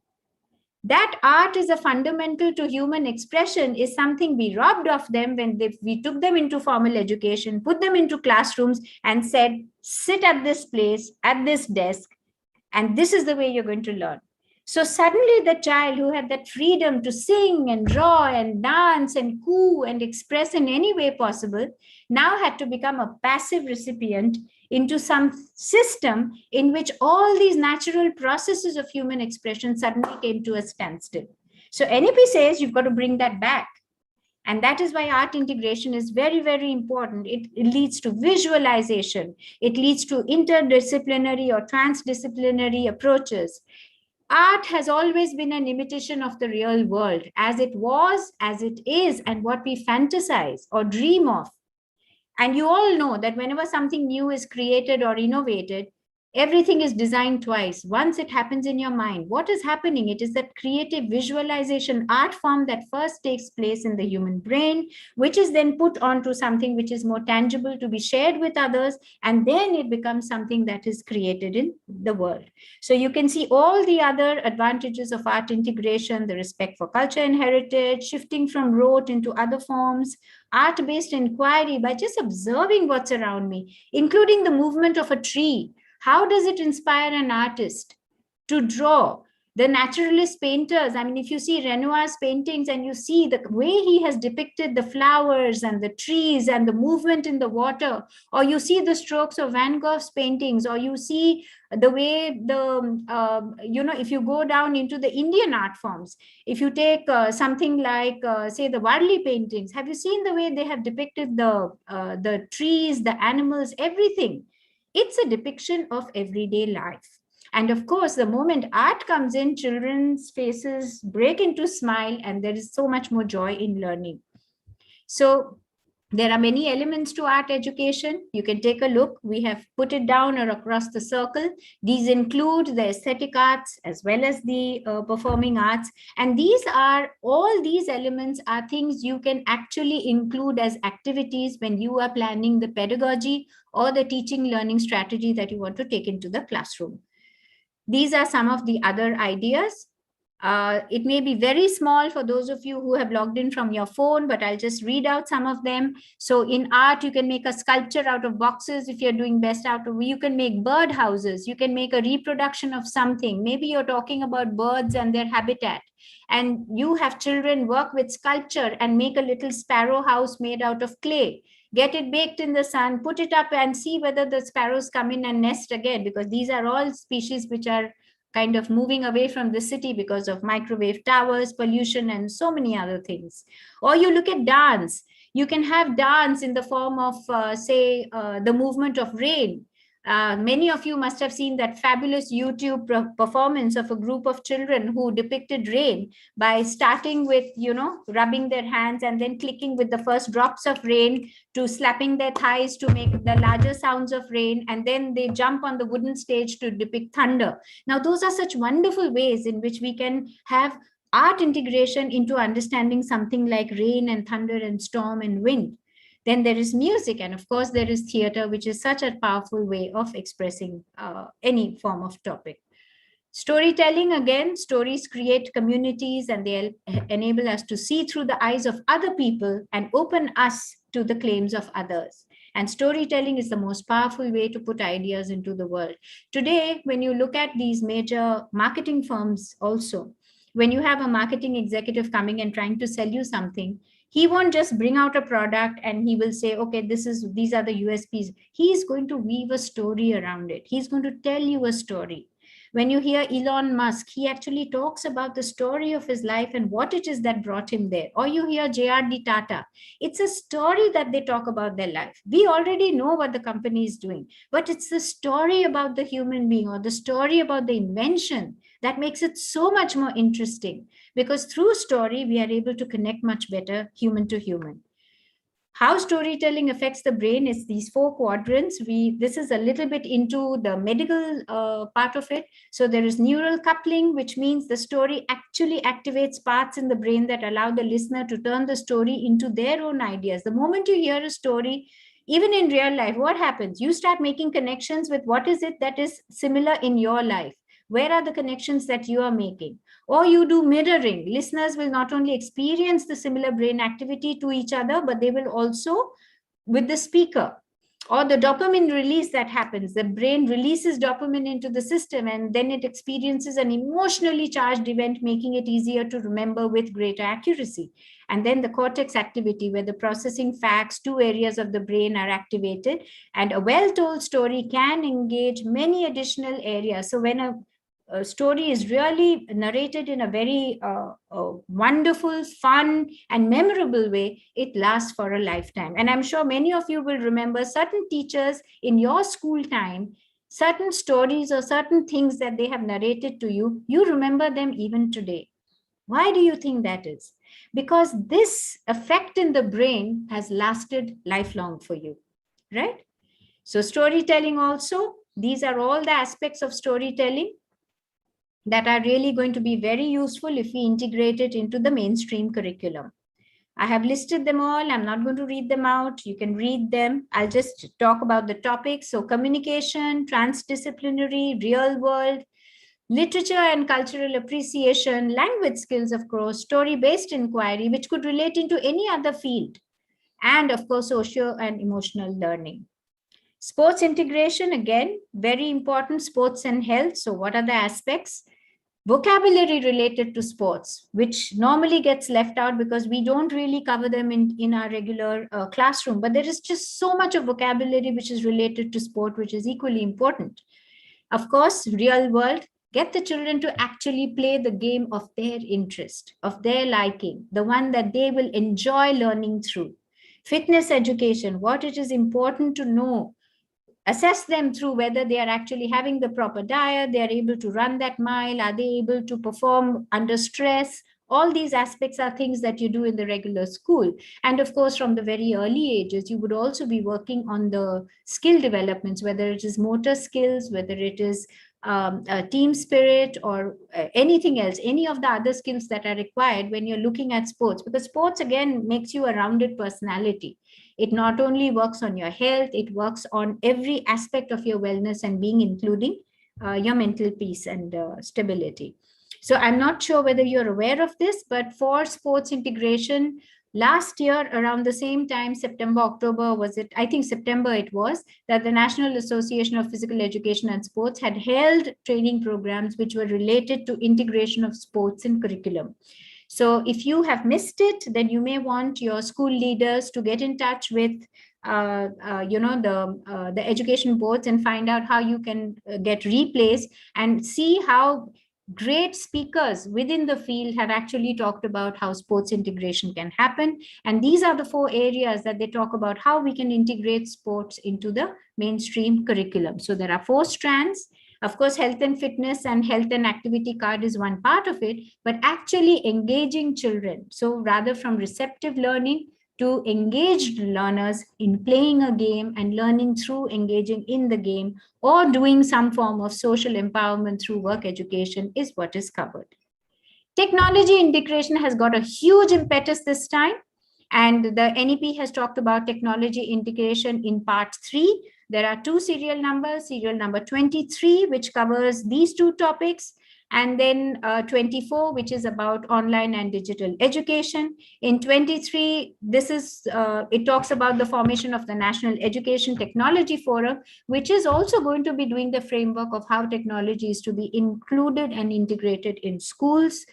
That art is a fundamental to human expression is something we robbed of them when we took them into formal education, put them into classrooms and said, sit at this place, at this desk, and this is the way you're going to learn. So suddenly the child who had that freedom to sing and draw and dance and coo and express in any way possible now had to become a passive recipient into some system in which all these natural processes of human expression suddenly came to a standstill. So NEP says you've got to bring that back. And that is why art integration is very, very important. It leads to visualization. It leads to interdisciplinary or transdisciplinary approaches. Art has always been an imitation of the real world, as it was, as it is, and what we fantasize or dream of. And you all know that whenever something new is created or innovated, everything is designed twice. Once it happens in your mind, what is happening? It is that creative visualization art form that first takes place in the human brain, which is then put onto something which is more tangible to be shared with others. And then it becomes something that is created in the world. So you can see all the other advantages of art integration, the respect for culture and heritage, shifting from rote into other forms, art-based inquiry by just observing what's around me, including the movement of a tree. How does it inspire an artist to draw? The naturalist painters, I mean, if you see Renoir's paintings and you see the way he has depicted the flowers and the trees and the movement in the water, or you see the strokes of Van Gogh's paintings, or you see the way if you go down into the Indian art forms, if you take something like, say, the Warli paintings, have you seen the way they have depicted the trees, the animals, everything? It's a depiction of everyday life. And of course, the moment art comes in, children's faces break into smile, and there is so much more joy in learning. So there are many elements to art education. You can take a look. We have put it down or across the circle. These include the aesthetic arts as well as the performing arts. And all these elements are things you can actually include as activities when you are planning the pedagogy or the teaching learning strategy that you want to take into the classroom. These are some of the other ideas. It may be very small for those of you who have logged in from your phone, but I'll just read out some of them. So in art, you can make a sculpture out of boxes. If you're doing best out of, you can make bird houses. You can make a reproduction of something. Maybe you're talking about birds and their habitat. And you have children work with sculpture and make a little sparrow house made out of clay. Get it baked in the sun, put it up and see whether the sparrows come in and nest again, because these are all species which are kind of moving away from the city because of microwave towers, pollution, and so many other things. Or you look at dance. You can have dance in the form of, the movement of rain. Many of you must have seen that fabulous YouTube performance of a group of children who depicted rain by starting with, rubbing their hands and then clicking with the first drops of rain to slapping their thighs to make the larger sounds of rain. And then they jump on the wooden stage to depict thunder. Now, those are such wonderful ways in which we can have art integration into understanding something like rain and thunder and storm and wind. Then there is music, and of course there is theater, which is such a powerful way of expressing any form of topic. Storytelling, again, stories create communities and they enable us to see through the eyes of other people and open us to the claims of others. And storytelling is the most powerful way to put ideas into the world. Today, when you look at these major marketing firms also, when you have a marketing executive coming and trying to sell you something, he won't just bring out a product and he will say, okay, these are the USPs. He is going to weave a story around it. He's going to tell you a story. When you hear Elon Musk, he actually talks about the story of his life and what it is that brought him there. Or you hear JRD Tata, it's a story that they talk about their life. We already know what the company is doing, but it's the story about the human being or the story about the invention that makes it so much more interesting, because through story, we are able to connect much better human to human. How storytelling affects the brain is these 4 quadrants. This is a little bit into the medical part of it. So there is neural coupling, which means the story actually activates parts in the brain that allow the listener to turn the story into their own ideas. The moment you hear a story, even in real life, what happens? You start making connections with what is it that is similar in your life. Where are the connections that you are making? Or you do mirroring. Listeners will not only experience the similar brain activity to each other, but they will also with the speaker. Or the dopamine release that happens. The brain releases dopamine into the system, and then it experiences an emotionally charged event, making it easier to remember with greater accuracy. And then the cortex activity, where the processing facts, 2 areas of the brain are activated, and a well-told story can engage many additional areas. So when a story is really narrated in a very wonderful, fun, and memorable way, it lasts for a lifetime. And I'm sure many of you will remember certain teachers in your school time, certain stories or certain things that they have narrated to you. You remember them even today. Why do you think that is? Because this effect in the brain has lasted lifelong for you, right? So storytelling also, these are all the aspects of storytelling that are really going to be very useful if we integrate it into the mainstream curriculum. I have listed them all. I'm not going to read them out. You can read them. I'll just talk about the topics. So communication, transdisciplinary, real world, literature and cultural appreciation, language skills, of course, story-based inquiry, which could relate into any other field, and of course, social and emotional learning. Sports integration, again, very important, sports and health. So what are the aspects? Vocabulary related to sports, which normally gets left out because we don't really cover them in our regular classroom. But there is just so much of vocabulary which is related to sport, which is equally important. Of course, real world, get the children to actually play the game of their interest, of their liking, the one that they will enjoy learning through. Fitness education, what it is important to know, assess them through whether they are actually having the proper diet, they are able to run that mile, are they able to perform under stress. All these aspects are things that you do in the regular school. And of course, from the very early ages, you would also be working on the skill developments, whether it is motor skills, whether it is team spirit, or anything else, any of the other skills that are required when you're looking at sports, because sports again makes you a rounded personality. It not only works on your health, it works on every aspect of your wellness and being, including your mental peace and stability. So I'm not sure whether you're aware of this, but for sports integration, last year around the same time, September, October, was it? I think September it was, that the National Association of Physical Education and Sports had held training programs which were related to integration of sports in curriculum. So if you have missed it, then you may want your school leaders to get in touch with the education boards and find out how you can get replaced, and see how great speakers within the field have actually talked about how sports integration can happen. And these are the 4 areas that they talk about how we can integrate sports into the mainstream curriculum. So there are 4 strands. Of course, health and fitness and health and activity card is one part of it, but actually engaging children. So rather from receptive learning to engaged learners in playing a game and learning through engaging in the game, or doing some form of social empowerment through work education, is what is covered. Technology integration has got a huge impetus this time. And the NEP has talked about technology integration in part 3. There are 2 serial numbers, serial number 23, which covers these 2 topics, and then 24, which is about online and digital education. In 23, it talks about the formation of the National Education Technology Forum, which is also going to be doing the framework of how technology is to be included and integrated in schools.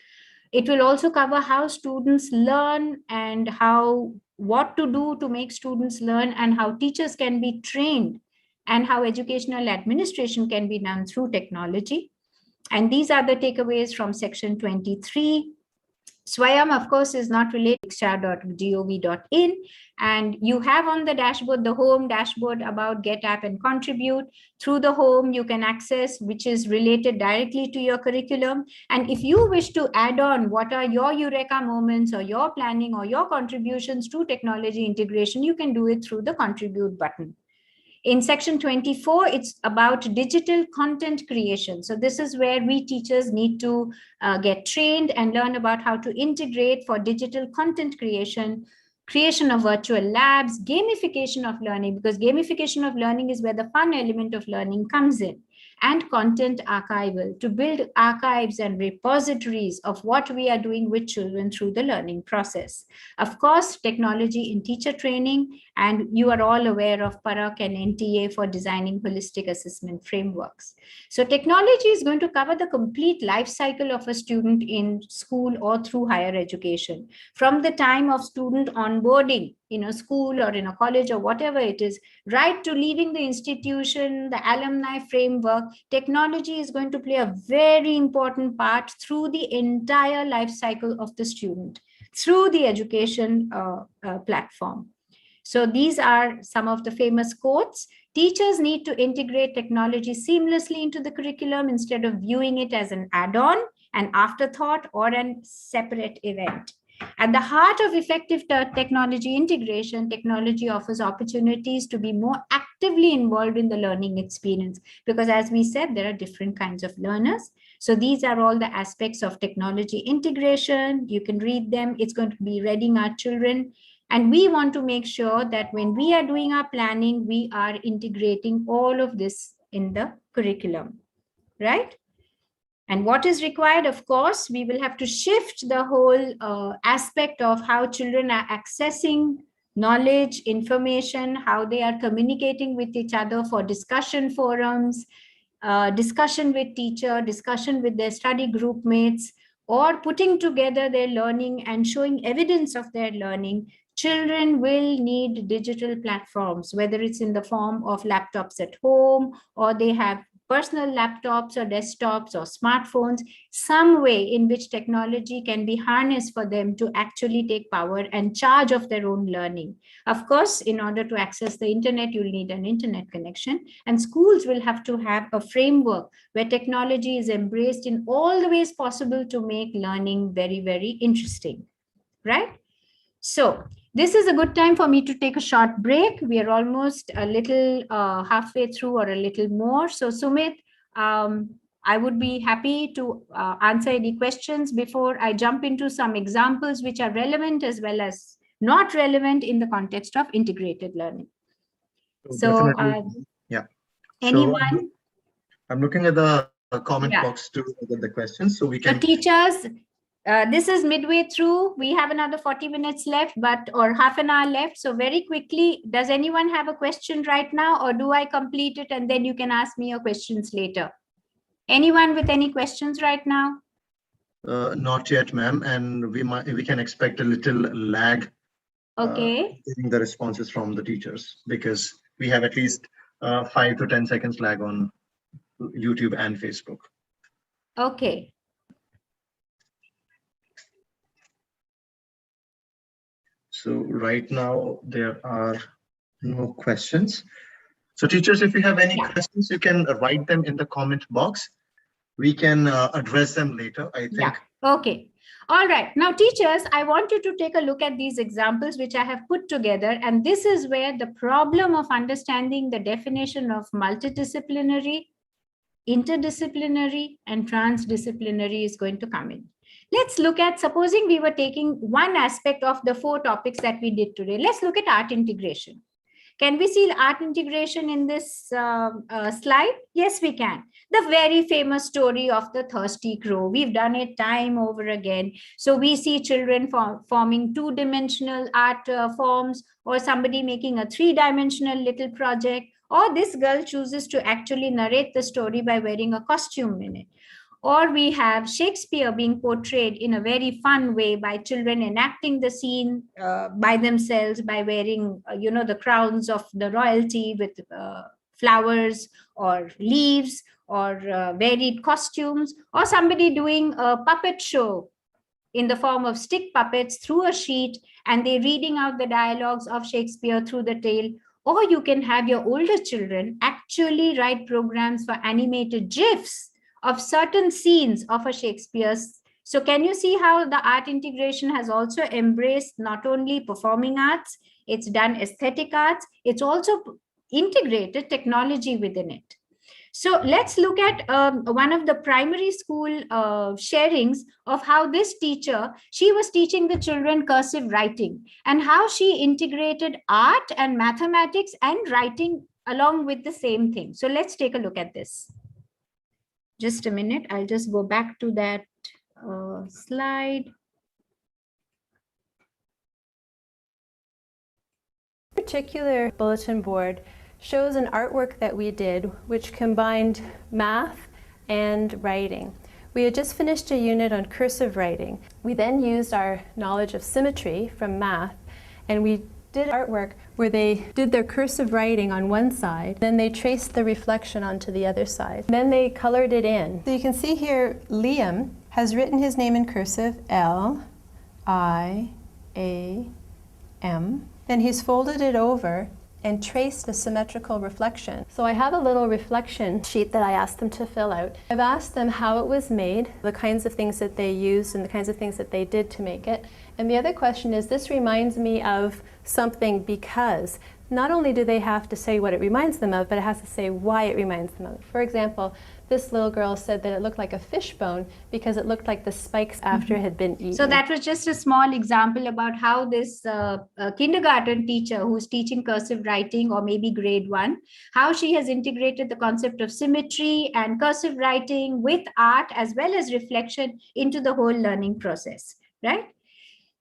It will also cover how students learn and what to do to make students learn, and how teachers can be trained, and how educational administration can be done through technology. And these are the takeaways from section 23. Swayam, of course, is not related to diksha.gov.in. And you have on the dashboard, the home dashboard about Get App and Contribute. Through the home, you can access which is related directly to your curriculum. And if you wish to add on what are your Eureka moments or your planning or your contributions to technology integration, you can do it through the Contribute button. In section 24, it's about digital content creation. So this is where we teachers need to get trained and learn about how to integrate for digital content creation, creation of virtual labs, gamification of learning, because gamification of learning is where the fun element of learning comes in, and content archival, to build archives and repositories of what we are doing with children through the learning process. Of course, technology in teacher training, and you are all aware of Parak and NTA for designing holistic assessment frameworks. So technology is going to cover the complete life cycle of a student in school or through higher education. From the time of student onboarding in a school or in a college or whatever it is, right to leaving the institution, the alumni framework, technology is going to play a very important part through the entire life cycle of the student, through the education platform. So these are some of the famous quotes. Teachers need to integrate technology seamlessly into the curriculum instead of viewing it as an add-on, an afterthought, or a separate event. At the heart of effective technology integration, technology offers opportunities to be more actively involved in the learning experience, because as we said, there are different kinds of learners. So these are all the aspects of technology integration. You can read them. It's going to be reading our children. And we want to make sure that when we are doing our planning, we are integrating all of this in the curriculum, right? And what is required, of course, we will have to shift the whole aspect of how children are accessing knowledge, information, how they are communicating with each other for discussion forums, discussion with teacher, discussion with their study group mates, or putting together their learning and showing evidence of their learning. Children will need digital platforms, whether it's in the form of laptops at home, or they have personal laptops or desktops or smartphones, some way in which technology can be harnessed for them to actually take power and charge of their own learning. Of course, in order to access the internet, you'll need an internet connection, and schools will have to have a framework where technology is embraced in all the ways possible to make learning very, very interesting, right? So this is a good time for me to take a short break. We are almost a little halfway through or a little more. So Sumit, I would be happy to answer any questions before I jump into some examples which are relevant as well as not relevant in the context of integrated learning. So yeah. Anyone? So I'm looking at the comment box to get the questions, so we can. So teachers, this is midway through. We have another 40 minutes left, or half an hour left. So very quickly, does anyone have a question right now, or do I complete it and then you can ask me your questions later? Anyone with any questions right now? Not yet, ma'am. And we can expect a little lag. Okay. Getting the responses from the teachers, because we have at least 5 to 10 seconds lag on YouTube and Facebook. Okay. So right now there are no questions. So teachers, if you have any questions, you can write them in the comment box. We can address them later, I think. Yeah. Okay. All right. Now, teachers, I want you to take a look at these examples which I have put together. And this is where the problem of understanding the definition of multidisciplinary, interdisciplinary, and transdisciplinary is going to come in. Let's look at, supposing we were taking one aspect of the 4 topics that we did today. Let's look at art integration. Can we see art integration in this slide? Yes, we can. The very famous story of the thirsty crow. We've done it time over again. So we see children forming 2-dimensional art forms, or somebody making a 3-dimensional little project, or this girl chooses to actually narrate the story by wearing a costume in it. Or we have Shakespeare being portrayed in a very fun way by children enacting the scene by themselves by wearing, the crowns of the royalty with flowers or leaves, or varied costumes, or somebody doing a puppet show in the form of stick puppets through a sheet, and they're reading out the dialogues of Shakespeare through the tale. Or you can have your older children actually write programs for animated GIFs of certain scenes of a Shakespeare's. So can you see how the art integration has also embraced not only performing arts, it's done aesthetic arts, it's also integrated technology within it. So let's look at one of the primary school sharings of how this teacher, she was teaching the children cursive writing and how she integrated art and mathematics and writing along with the same thing. So let's take a look at this. Just a minute, I'll just go back to that slide. Particular bulletin board shows an artwork that we did which combined math and writing. We had just finished a unit on cursive writing. We then used our knowledge of symmetry from math, and we did artwork where they did their cursive writing on one side, then they traced the reflection onto the other side. Then they colored it in. So you can see here Liam has written his name in cursive, L-I-A-M. Then he's folded it over and traced a symmetrical reflection. So I have a little reflection sheet that I asked them to fill out. I've asked them how it was made, the kinds of things that they used and the kinds of things that they did to make it. And the other question is, this reminds me of something because not only do they have to say what it reminds them of, but it has to say why it reminds them of. For example, this little girl said that it looked like a fishbone because it looked like the spikes after it had been eaten. So that was just a small example about how this kindergarten teacher who's teaching cursive writing, or maybe grade 1, how she has integrated the concept of symmetry and cursive writing with art as well as reflection into the whole learning process, right?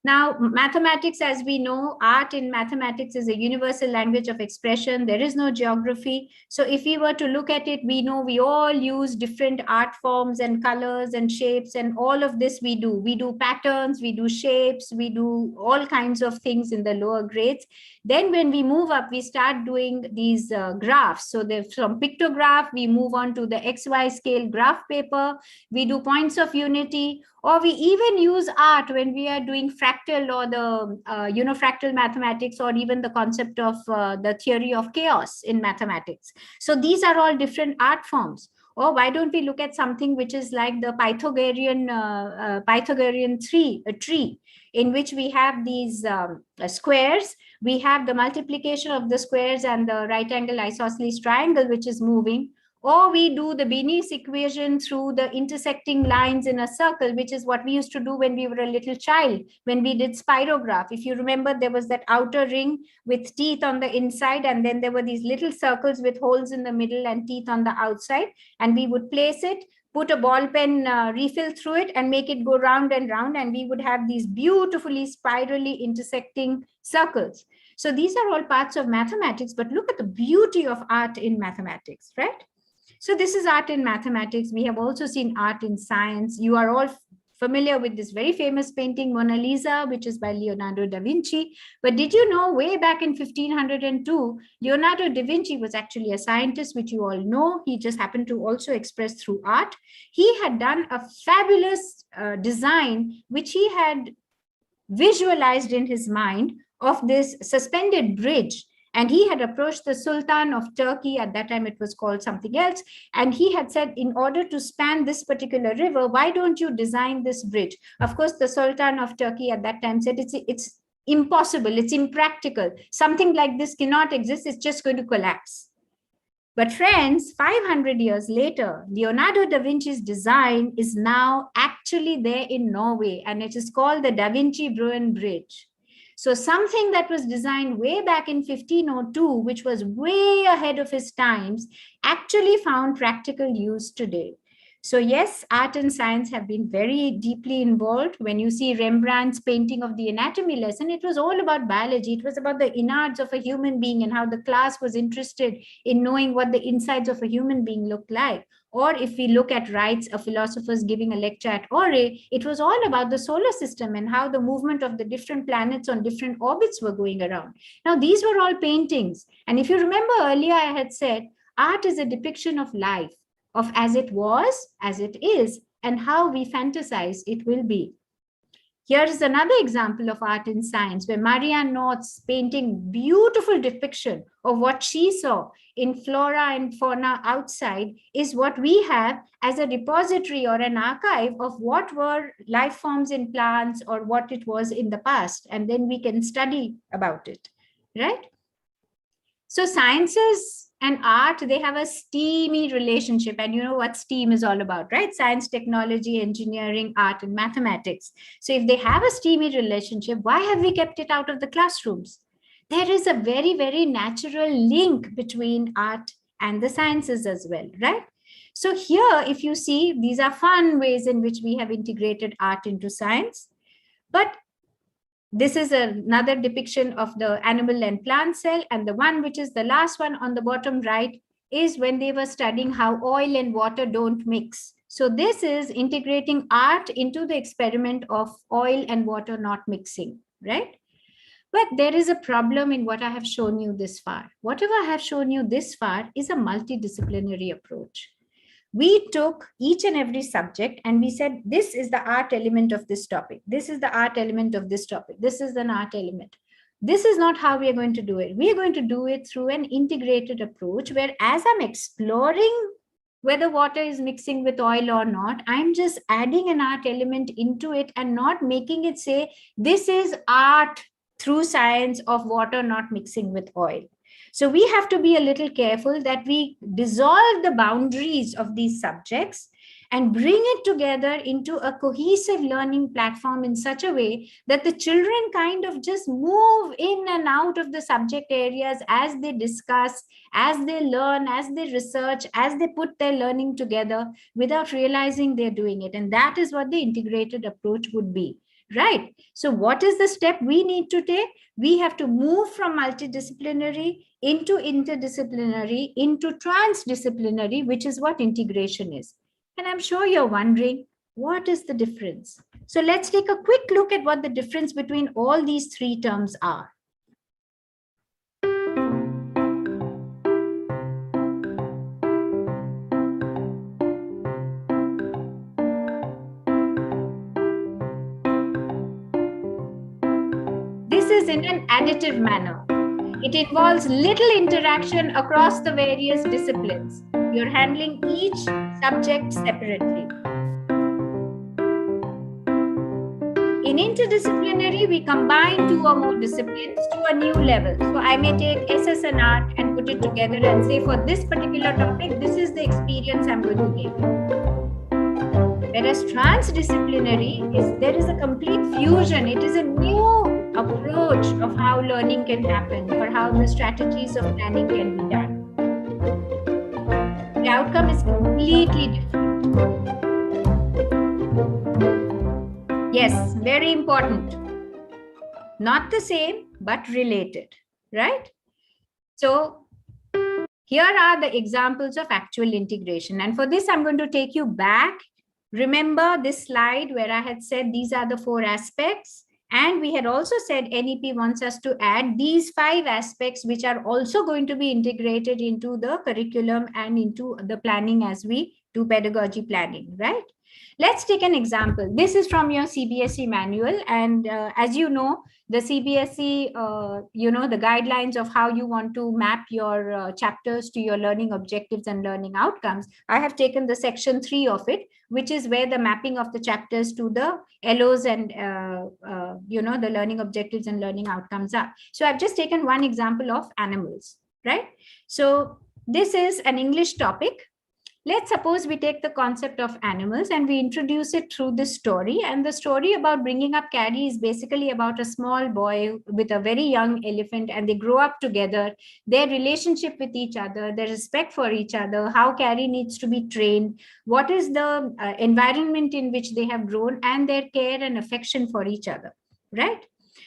Now, mathematics, as we know, art in mathematics is a universal language of expression. There is no geography. So if we were to look at it, we know we all use different art forms and colors and shapes, and all of this we do. We do patterns, we do shapes, we do all kinds of things in the lower grades. Then when we move up, we start doing these graphs. So from pictograph, we move on to the XY scale graph paper. We do points of unity, or we even use art when we are doing fractal or the fractal mathematics, or even the concept of the theory of chaos in mathematics. So these are all different art forms. Or why don't we look at something which is like the Pythagorean tree, in which we have these squares. We have the multiplication of the squares and the right angle isosceles triangle, which is moving. Or we do the Binet's equation through the intersecting lines in a circle, which is what we used to do when we were a little child, when we did spirograph. If you remember, there was that outer ring with teeth on the inside, and then there were these little circles with holes in the middle and teeth on the outside, and we would place it, put a ball pen refill through it, and make it go round and round, and we would have these beautifully spirally intersecting circles. So these are all parts of mathematics, but look at the beauty of art in mathematics, right? So this is art in mathematics. We have also seen art in science. You are all familiar with this very famous painting, Mona Lisa, which is by Leonardo da Vinci. But did you know way back in 1502, Leonardo da Vinci was actually a scientist, which you all know. He just happened to also express through art. He had done a fabulous design, which he had visualized in his mind, of this suspended bridge. And he had approached the Sultan of Turkey, at that time it was called something else, and he had said, in order to span this particular river, why don't you design this bridge? Of course, the Sultan of Turkey at that time said, it's impossible, it's impractical. Something like this cannot exist, it's just going to collapse. But friends, 500 years later, Leonardo da Vinci's design is now actually there in Norway, and it is called the Da Vinci Bruin Bridge. So something that was designed way back in 1502, which was way ahead of his times, actually found practical use today. So yes, art and science have been very deeply involved. When you see Rembrandt's painting of the anatomy lesson, it was all about biology. It was about the innards of a human being and how the class was interested in knowing what the insides of a human being looked like. Or if we look at Wright's A Philosopher's Giving a Lecture at Ore, it was all about the solar system and how the movement of the different planets on different orbits were going around. Now, these were all paintings. And if you remember earlier, I had said, art is a depiction of life. of as it was, as it is, and how we fantasize it will be. Here is another example of art and science where Marianne North's painting beautiful depiction of what she saw in flora and fauna outside is what we have as a repository or an archive of what were life forms in plants or what it was in the past. And then we can study about it, right? So sciences and art, they have a steamy relationship. And you know what STEAM is all about, right? Science, technology, engineering, art, and mathematics. So if they have a steamy relationship, why have we kept it out of the classrooms? There is a very, very natural link between art and the sciences as well, right? So here, if you see, these are fun ways in which we have integrated art into science. But this is another depiction of the animal and plant cell. And the one which is the last one on the bottom right is when they were studying how oil and water don't mix. So this is integrating art into the experiment of oil and water not mixing, right? But there is a problem in what I have shown you this far. Whatever I have shown you this far is a multidisciplinary approach. We took each and every subject and we said, this is the art element of this topic. This is the art element of this topic. This is an art element. This is not how we are going to do it. We are going to do it through an integrated approach where as I'm exploring whether water is mixing with oil or not, I'm just adding an art element into it and not making it say, this is art through science of water not mixing with oil. So we have to be a little careful that we dissolve the boundaries of these subjects and bring it together into a cohesive learning platform in such a way that the children kind of just move in and out of the subject areas as they discuss, as they learn, as they research, as they put their learning together without realizing they're doing it. And that is what the integrated approach would be. Right. So what is the step we need to take? We have to move from multidisciplinary into interdisciplinary, into transdisciplinary, which is what integration is. And I'm sure you're wondering, what is the difference? So let's take a quick look at what the difference between all these three terms are. This is in an additive manner. It involves little interaction across the various disciplines. You're handling each subject separately. In interdisciplinary, we combine two or more disciplines to a new level. So I may take SS and art and put it together and say, for this particular topic, this is the experience I'm going to give you. Whereas transdisciplinary is there is a complete fusion. It is a new approach of how learning can happen or how the strategies of planning can be done. The outcome is completely different. Yes, very important. Not the same, but related, right? So here are the examples of actual integration. And for this, I'm going to take you back. Remember this slide where I had said these are the 4 aspects. And we had also said NEP wants us to add these 5 aspects, which are also going to be integrated into the curriculum and into the planning as we do pedagogy planning, right? Let's take an example. This is from your CBSE manual. And as you know, the CBSE, the guidelines of how you want to map your chapters to your learning objectives and learning outcomes. I have taken the section 3 of it, which is where the mapping of the chapters to the LOs and, the learning objectives and learning outcomes are. So I've just taken one example of animals, right? So this is an English topic. Let's suppose we take the concept of animals and we introduce it through this story. And the story about bringing up Carrie is basically about a small boy with a very young elephant, and they grow up together, their relationship with each other, their respect for each other, how Carrie needs to be trained, what is the environment in which they have grown, and their care and affection for each other, right?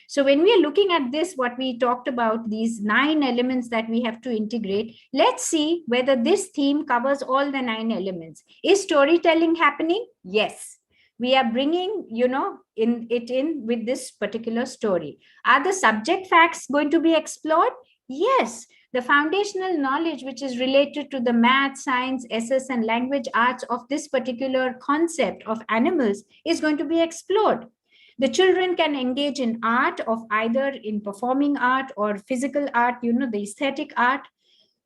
So when we are looking at this, what we talked about, these 9 elements that we have to integrate, let's see whether this theme covers all the 9 elements. Is storytelling happening? Yes. We are bringing, in with this particular story. Are the subject facts going to be explored? Yes. The foundational knowledge, which is related to the math, science, SS, and language arts of this particular concept of animals, is going to be explored. The children can engage in art of either in performing art or physical art, the aesthetic art.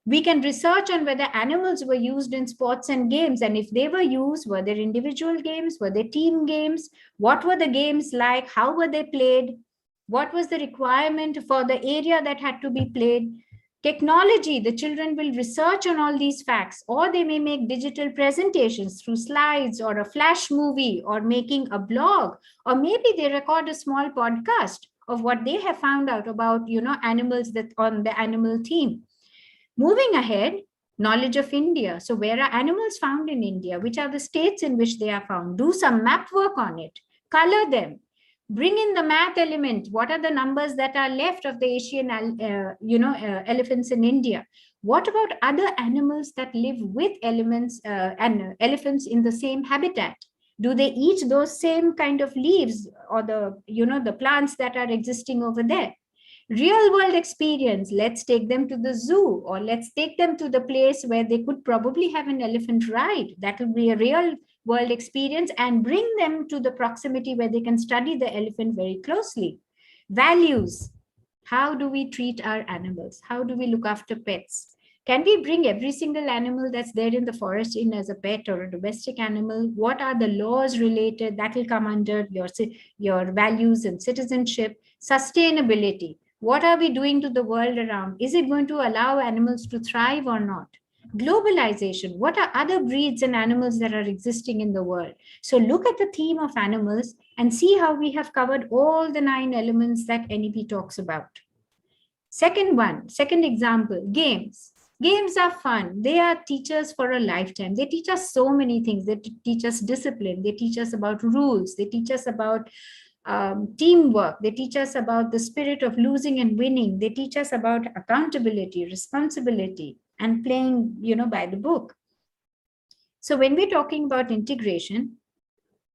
We can research on whether animals were used in sports and games. And if they were used, were there individual games? Were there team games? What were the games like? How were they played? What was the requirement for the area that had to be played? Technology, the children will research on all these facts, or they may make digital presentations through slides or a flash movie or making a blog, or maybe they record a small podcast of what they have found out about, animals that on the animal theme. Moving ahead, knowledge of India. So where are animals found in India? Which are the states in which they are found? Do some map work on it, color them. Bring in the math element. What are the numbers that are left of the Asian, elephants in India? What about other animals that live with elements and elephants in the same habitat? Do they eat those same kind of leaves or the plants that are existing over there? Real world experience. Let's take them to the zoo, or let's take them to the place where they could probably have an elephant ride. That will be a real world experience, and bring them to the proximity where they can study the elephant very closely. Values. How do we treat our animals? How do we look after pets? Can we bring every single animal that's there in the forest in as a pet or a domestic animal? What are the laws related that will come under your values and citizenship? Sustainability. What are we doing to the world around? Is it going to allow animals to thrive or not? Globalization. What are other breeds and animals that are existing in the world? So look at the theme of animals and see how we have covered all the 9 elements that NEP talks about. Second example, games. Games are fun. They are teachers for a lifetime. They teach us so many things. They teach us discipline. They teach us about rules. They teach us about teamwork. They teach us about the spirit of losing and winning. They teach us about accountability, responsibility, and playing, by the book. So when we're talking about integration,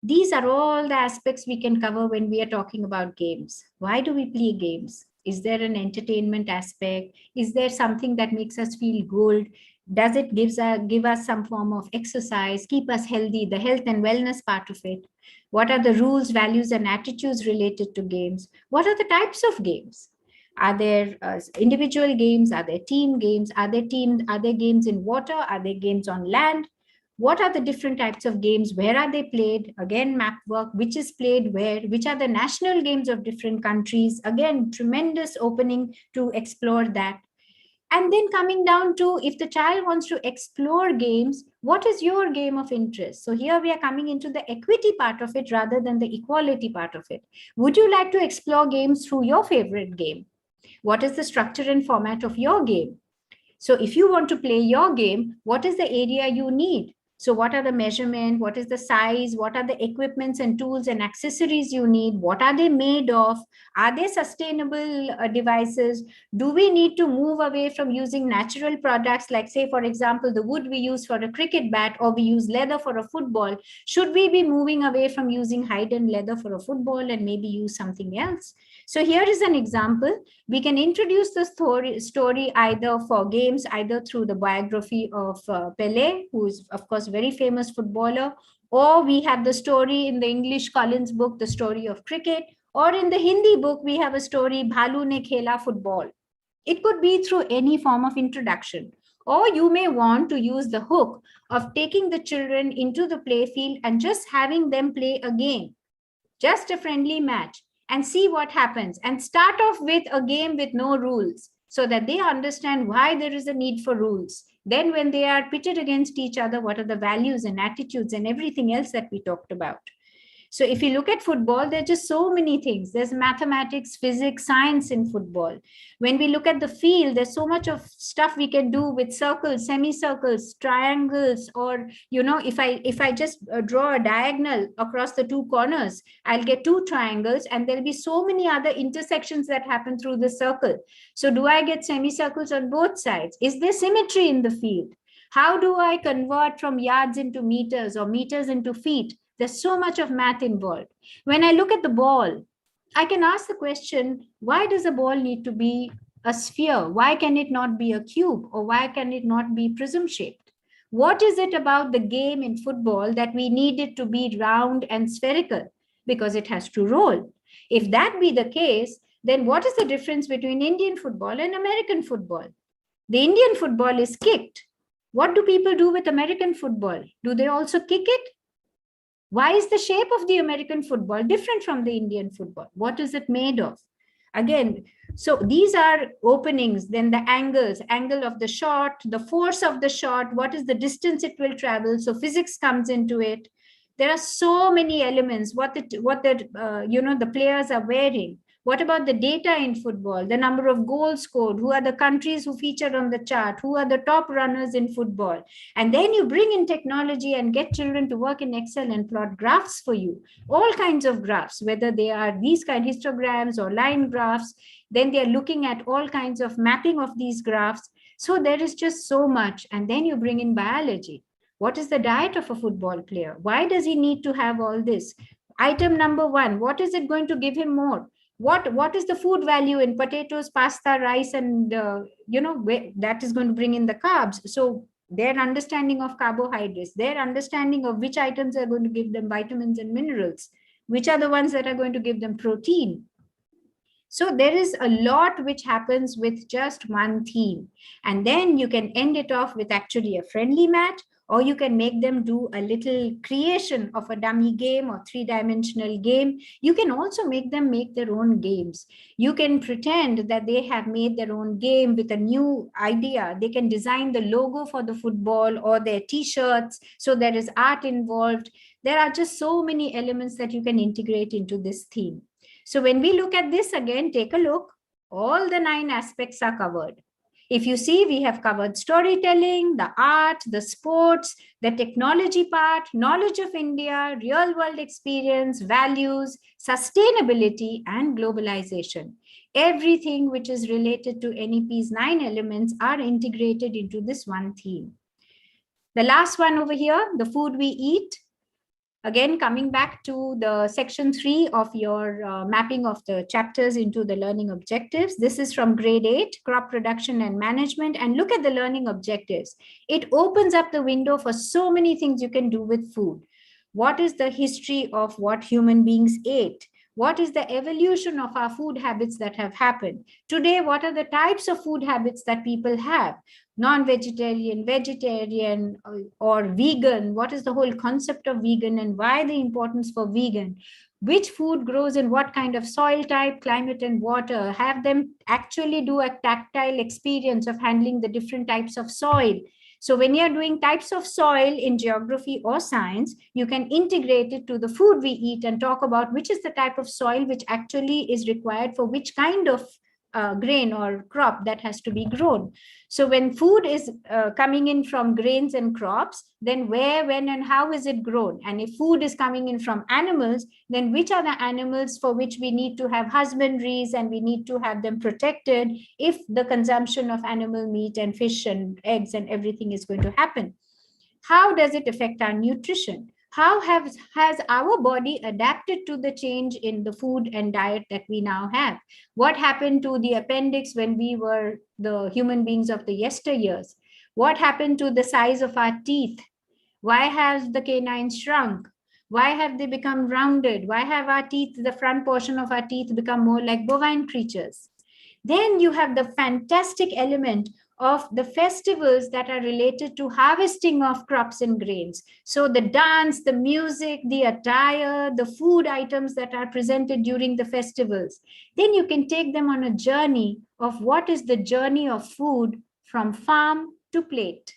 these are all the aspects we can cover when we are talking about games. Why do we play games? Is there an entertainment aspect? Is there something that makes us feel good? Does it give us some form of exercise, keep us healthy, the health and wellness part of it? What are the rules, values, and attitudes related to games? What are the types of games? Are there individual games? Are there team games? Are there games in water? Are there games on land? What are the different types of games? Where are they played? Again, map work, which is played where? Which are the national games of different countries? Again, tremendous opening to explore that. And then coming down to, if the child wants to explore games, what is your game of interest? So here we are coming into the equity part of it rather than the equality part of it. Would you like to explore games through your favorite game? What is the structure and format of your game? So if you want to play your game, what is the area you need? So what are the measurement? What is the size? What are the equipments and tools and accessories you need? What are they made of? Are they sustainable devices? Do we need to move away from using natural products, like say, for example, the wood we use for a cricket bat, or we use leather for a football? Should we be moving away from using hide and leather for a football and maybe use something else? So here is an example. We can introduce the story either for games, either through the biography of Pelé, who is, of course, very famous footballer, or we have the story in the English Collins book, the story of cricket, or in the Hindi book, we have a story, Bhalu ne khela football. It could be through any form of introduction. Or you may want to use the hook of taking the children into the play field and just having them play a game, just a friendly match, and see what happens, and start off with a game with no rules so that they understand why there is a need for rules. Then when they are pitted against each other, what are the values and attitudes and everything else that we talked about? So if you look at football, there are just so many things. There's mathematics, physics, science in football. When we look at the field, there's so much of stuff we can do with circles, semicircles, triangles, or, if I just draw a diagonal across the 2 corners, I'll get 2 triangles, and there'll be so many other intersections that happen through the circle. So do I get semicircles on both sides? Is there symmetry in the field? How do I convert from yards into meters or meters into feet? There's so much of math involved. When I look at the ball, I can ask the question, why does a ball need to be a sphere? Why can it not be a cube? Or why can it not be prism shaped? What is it about the game in football that we need it to be round and spherical? Because it has to roll. If that be the case, then what is the difference between Indian football and American football? The Indian football is kicked. What do people do with American football? Do they also kick it? Why is the shape of the American football different from the Indian football? What is it made of? Again, so these are openings, then the angles, angle of the shot, the force of the shot, what is the distance it will travel? So physics comes into it. There are so many elements, the players are wearing. What about the data in football? The number of goals scored, who are the countries who feature on the chart, who are the top runners in football? And then you bring in technology and get children to work in Excel and plot graphs for you, all kinds of graphs, whether they are these kind of histograms or line graphs. Then they're looking at all kinds of mapping of these graphs. So there is just so much. And then you bring in biology. What is the diet of a football player? Why does he need to have all this? Item number one, what is it going to give him more? What is the food value in potatoes, pasta, rice, and that is going to bring in the carbs? So their understanding of carbohydrates, their understanding of which items are going to give them vitamins and minerals, which are the ones that are going to give them protein. So there is a lot which happens with just one theme. And then you can end it off with actually a friendly mat, or you can make them do a little creation of a dummy game or three-dimensional game. You can also make them make their own games. You can pretend that they have made their own game with a new idea. They can design the logo for the football or their t-shirts. So there is art involved. There are just so many elements that you can integrate into this theme. So when we look at this again, take a look, all the 9 aspects are covered. If you see, we have covered storytelling, the art, the sports, the technology part, knowledge of India, real world experience, values, sustainability, and globalization. Everything which is related to NEP's 9 elements are integrated into this one theme. The last one over here, the food we eat. Again, coming back to the section 3 of your mapping of the chapters into the learning objectives. This is from grade 8, crop production and management. And look at the learning objectives. It opens up the window for so many things you can do with food. What is the history of what human beings ate? What is the evolution of our food habits that have happened? Today, what are the types of food habits that people have? Non-vegetarian, vegetarian, or vegan? What is the whole concept of vegan and why the importance for vegan? Which food grows in what kind of soil type, climate, and water? Have them actually do a tactile experience of handling the different types of soil. So when you're doing types of soil in geography or science, you can integrate it to the food we eat and talk about which is the type of soil which actually is required for which kind of grain or crop that has to be grown. So when food is coming in from grains and crops, then where, when, and how is it grown? And if food is coming in from animals, then which are the animals for which we need to have husbandries and we need to have them protected if the consumption of animal meat and fish and eggs and everything is going to happen? How does it affect our nutrition? How has our body adapted to the change in the food and diet that we now have? What happened to the appendix when we were the human beings of the yesteryears? What happened to the size of our teeth? Why has the canines shrunk? Why have they become rounded? Why have our teeth, the front portion of our teeth, become more like bovine creatures? Then you have the fantastic element of the festivals that are related to harvesting of crops and grains. So the dance, the music, the attire, the food items that are presented during the festivals. Then you can take them on a journey of what is the journey of food from farm to plate.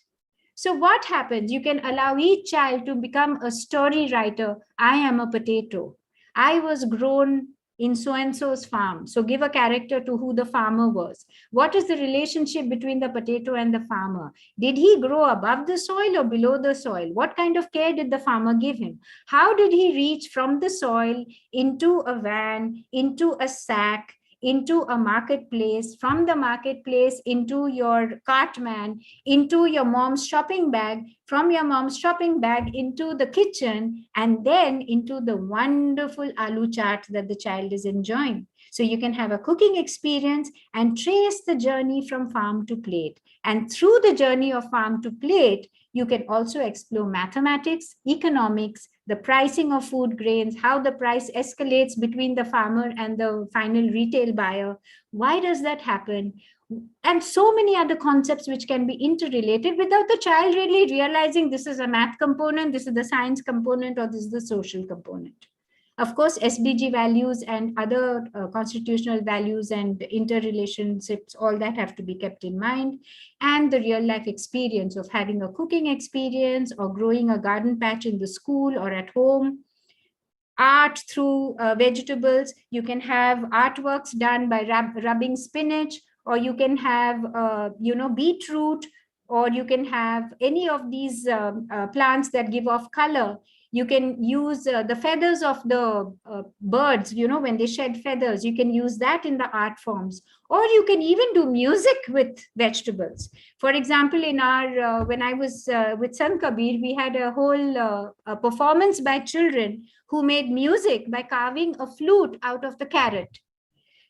So what happens? You can allow each child to become a story writer. I am a potato. I was grown in so-and-so's farm. So give a character to who the farmer was. What is the relationship between the potato and the farmer? Did he grow above the soil or below the soil? What kind of care did the farmer give him? How did he reach from the soil into a van, into a sack, into a marketplace, from the marketplace into your cartman, into your mom's shopping bag, from your mom's shopping bag into the kitchen, and then into the wonderful aloo chaat that the child is enjoying? So you can have a cooking experience and trace the journey from farm to plate. And through the journey of farm to plate, you can also explore mathematics, economics, the pricing of food grains, how the price escalates between the farmer and the final retail buyer. Why does that happen? And so many other concepts which can be interrelated without the child really realizing this is a math component, this is the science component, or this is the social component. Of course, SDG values and other constitutional values and interrelationships, all that have to be kept in mind. And the real life experience of having a cooking experience or growing a garden patch in the school or at home. Art through vegetables. You can have artworks done by rubbing spinach, or you can have, beetroot, or you can have any of these plants that give off color. You can use the feathers of the birds, when they shed feathers, you can use that in the art forms. Or you can even do music with vegetables. For example, in our, when I was with Sant Kabir, we had a whole performance by children who made music by carving a flute out of the carrot.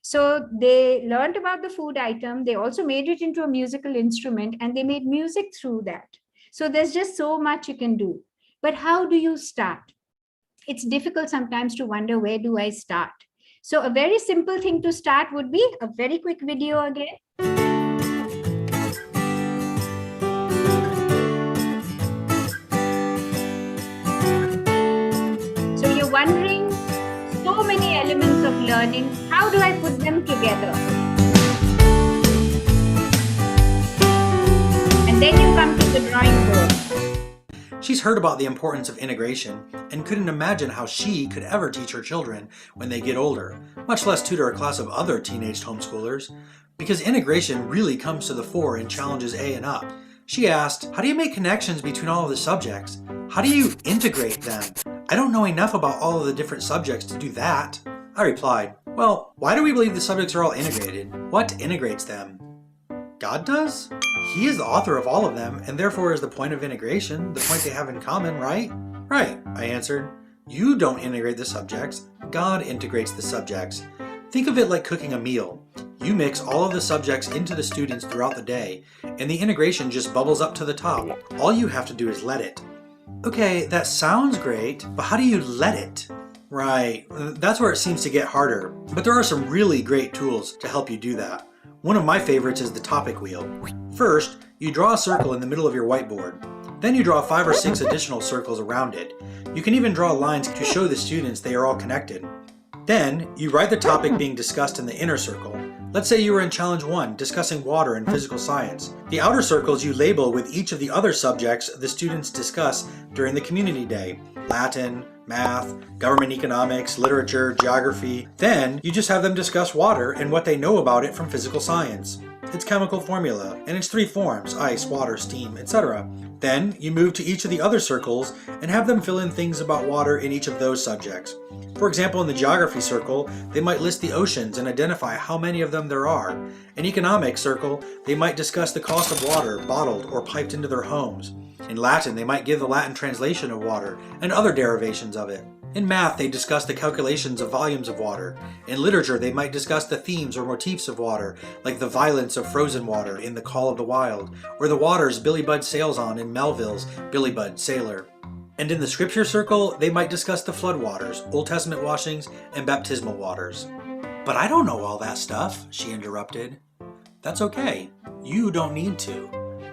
So they learned about the food item, they also made it into a musical instrument, and they made music through that. So there's just so much you can do. But how do you start? It's difficult sometimes to wonder, where do I start? So a very simple thing to start would be a very quick video again. So you're wondering, so many elements of learning, how do I put them together? And then you come to the drawing board. She's heard about the importance of integration and couldn't imagine how she could ever teach her children when they get older, much less tutor a class of other teenaged homeschoolers, because integration really comes to the fore in challenges A and up. She asked, how do you make connections between all of the subjects? How do you integrate them? I don't know enough about all of the different subjects to do that. I replied, well, why do we believe the subjects are all integrated? What integrates them? God does? He is the author of all of them, and therefore is the point of integration, the point they have in common, right? Right, I answered. You don't integrate the subjects, God integrates the subjects. Think of it like cooking a meal. You mix all of the subjects into the students throughout the day, and the integration just bubbles up to the top. All you have to do is let it. Okay, that sounds great, but how do you let it? Right, that's where it seems to get harder, but there are some really great tools to help you do that. One of my favorites is the topic wheel. First, you draw a circle in the middle of your whiteboard. Then you draw 5 or 6 additional circles around it. You can even draw lines to show the students they are all connected. Then, you write the topic being discussed in the inner circle. Let's say you were in Challenge 1, discussing water and physical science. The outer circles you label with each of the other subjects the students discuss during the community day. Latin, math, government economics, literature, geography. Then, you just have them discuss water and what they know about it from physical science. Its chemical formula, and its 3 forms, ice, water, steam, etc. Then, you move to each of the other circles and have them fill in things about water in each of those subjects. For example, in the geography circle, they might list the oceans and identify how many of them there are. In economics circle, they might discuss the cost of water bottled or piped into their homes. In Latin, they might give the Latin translation of water and other derivations of it. In math, they discuss the calculations of volumes of water. In literature, they might discuss the themes or motifs of water, like the violence of frozen water in The Call of the Wild, or the waters Billy Budd sails on in Melville's Billy Budd Sailor. And in the scripture circle, they might discuss the floodwaters, Old Testament washings, and baptismal waters. But I don't know all that stuff, she interrupted. That's okay. You don't need to.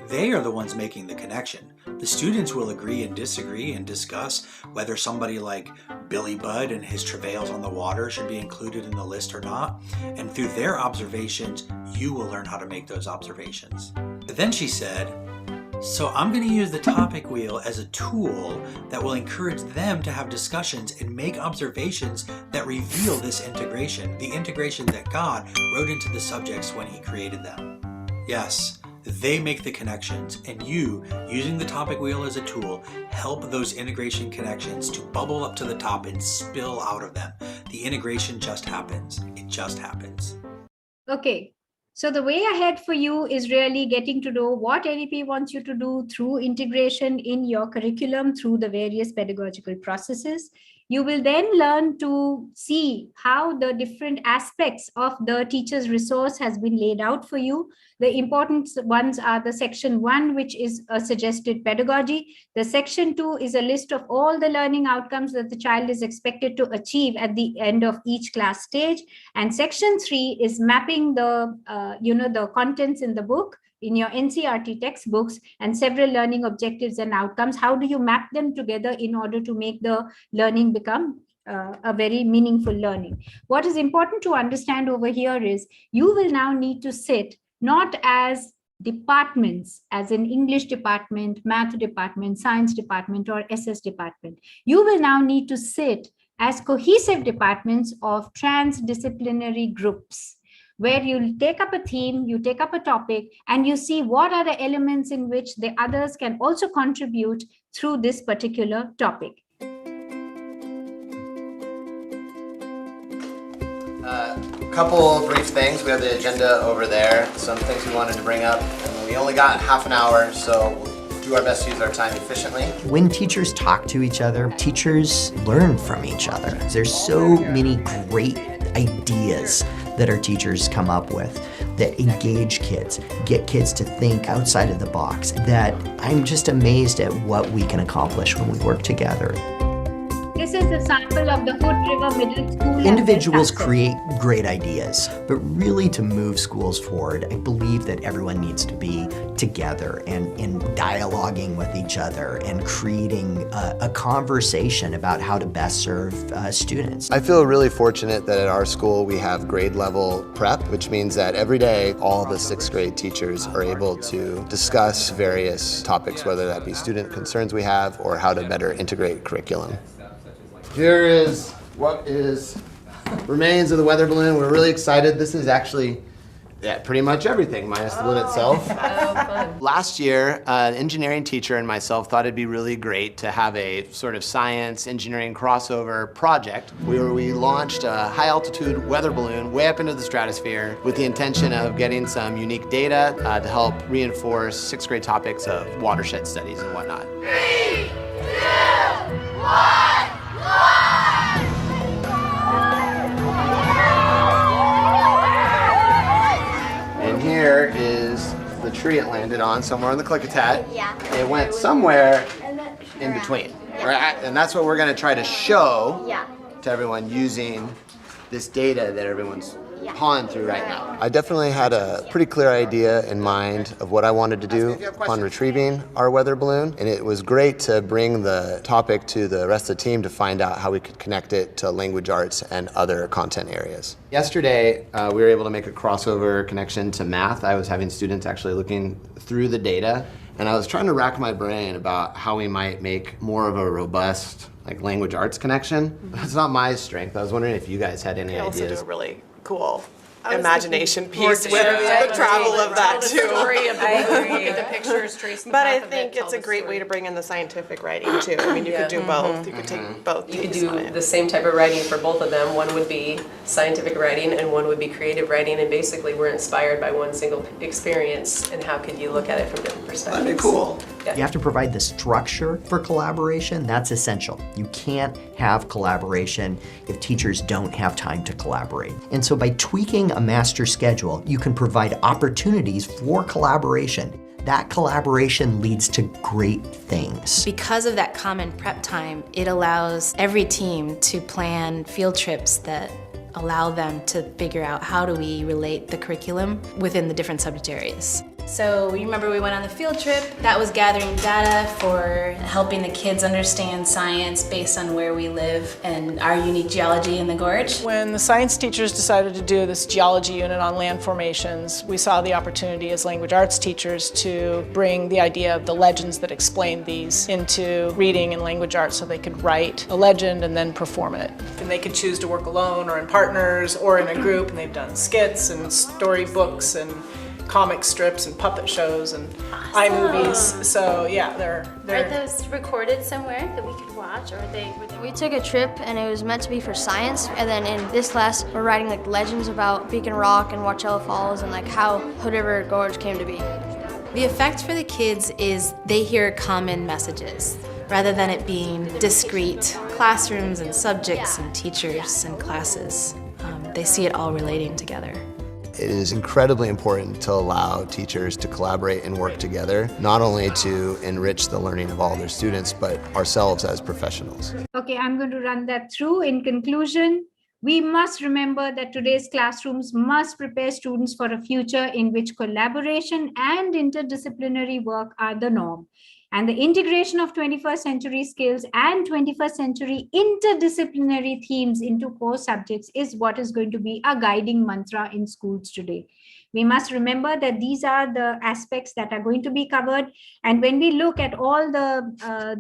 They are the ones making the connection. The students will agree and disagree and discuss whether somebody like Billy Budd and his travails on the water should be included in the list or not. And through their observations, you will learn how to make those observations. But then she said, so I'm going to use the topic wheel as a tool that will encourage them to have discussions and make observations that reveal this integration, the integration that God wrote into the subjects when He created them. Yes, they make the connections, and you, using the topic wheel as a tool, help those integration connections to bubble up to the top and spill out of them. The integration just happens. It just happens. Okay. So the way ahead for you is really getting to know what NEP wants you to do through integration in your curriculum, through the various pedagogical processes. You will then learn to see how the different aspects of the teacher's resource has been laid out for you. The important ones are the section 1, which is a suggested pedagogy. The section 2 is a list of all the learning outcomes that the child is expected to achieve at the end of each class stage. And section 3 is mapping the, the contents in the book, in your NCERT textbooks, and several learning objectives and outcomes. How do you map them together in order to make the learning become a very meaningful learning? What is important to understand over here is you will now need to sit not as departments, as in English department, math department, science department, or SS department. You will now need to sit as cohesive departments of transdisciplinary groups, where you take up a theme, you take up a topic, and you see what are the elements in which the others can also contribute through this particular topic. Couple brief things. We have the agenda over there, some things we wanted to bring up, and we only got half an hour, so we'll do our best to use our time efficiently. When teachers talk to each other, teachers learn from each other. There's so many great ideas that our teachers come up with that engage kids, get kids to think outside of the box, that I'm just amazed at what we can accomplish when we work together. This is a sample of the Hood River Middle School. Individuals create great ideas, but really to move schools forward, I believe that everyone needs to be together and dialoguing with each other and creating a conversation about how to best serve students. I feel really fortunate that at our school we have grade level prep, which means that every day all the 6th grade teachers are able to discuss various topics, whether that be student concerns we have or how to better integrate curriculum. Here is what remains of the weather balloon. We're really excited. This is actually pretty much everything minus the balloon itself. Last year, an engineering teacher and myself thought it'd be really great to have a sort of science engineering crossover project where we launched a high altitude weather balloon way up into the stratosphere with the intention of getting some unique data to help reinforce 6th grade topics of watershed studies and whatnot. 3, 2, 1. And here is the tree it landed on, somewhere in the Klickitat. Yeah. It went somewhere in between. Right? And that's what we're going to try to show to everyone using this data that everyone's pawing through right now. I definitely had a pretty clear idea in mind of what I wanted to do upon retrieving our weather balloon, and it was great to bring the topic to the rest of the team to find out how we could connect it to language arts and other content areas. Yesterday, we were able to make a crossover connection to math. I was having students actually looking through the data, and I was trying to rack my brain about how we might make more of a robust language arts connection. That's not my strength. I was wondering if you guys had any ideas. Also do a really cool imagination piece with the travel of that too. Look at the pictures, trace the But I path of it, think tell it's a the great way story. to bring in the scientific writing too. I mean, you could do both. You could take both. You could takes do on it. the same type of writing for both of them. One would be scientific writing and one would be creative writing, and basically we're inspired by one single experience, and how could you look at it from different perspectives. That'd be cool. Yeah. You have to provide the structure for collaboration. That's essential. You can't have collaboration if teachers don't have time to collaborate. And so by tweaking a master schedule, you can provide opportunities for collaboration. That collaboration leads to great things. Because of that common prep time, it allows every team to plan field trips that allow them to figure out how do we relate the curriculum within the different subject areas. So remember we went on the field trip. That was gathering data for helping the kids understand science based on where we live and our unique geology in the gorge. When the science teachers decided to do this geology unit on land formations, we saw the opportunity as language arts teachers to bring the idea of the legends that explain these into reading and language arts so they could write a legend and then perform it. And they could choose to work alone or in partners or in a group, and they've done skits and storybooks and comic strips and puppet shows and iMovies. So yeah, they're Are those recorded somewhere that we could watch, or were they? We took a trip and it was meant to be for science, and then in this class we're writing legends about Beacon Rock and Watchella Falls and how Hood River Gorge came to be. The effect for the kids is they hear common messages. rather than it being discrete classrooms and subjects and teachers and classes. They see it all relating together. It is incredibly important to allow teachers to collaborate and work together, not only to enrich the learning of all their students, but ourselves as professionals. Okay, I'm going to run that through. In conclusion, we must remember that today's classrooms must prepare students for a future in which collaboration and interdisciplinary work are the norm. And the integration of 21st century skills and 21st century interdisciplinary themes into core subjects is what is going to be a guiding mantra in schools today. We must remember that these are the aspects that are going to be covered. And when we look at all the,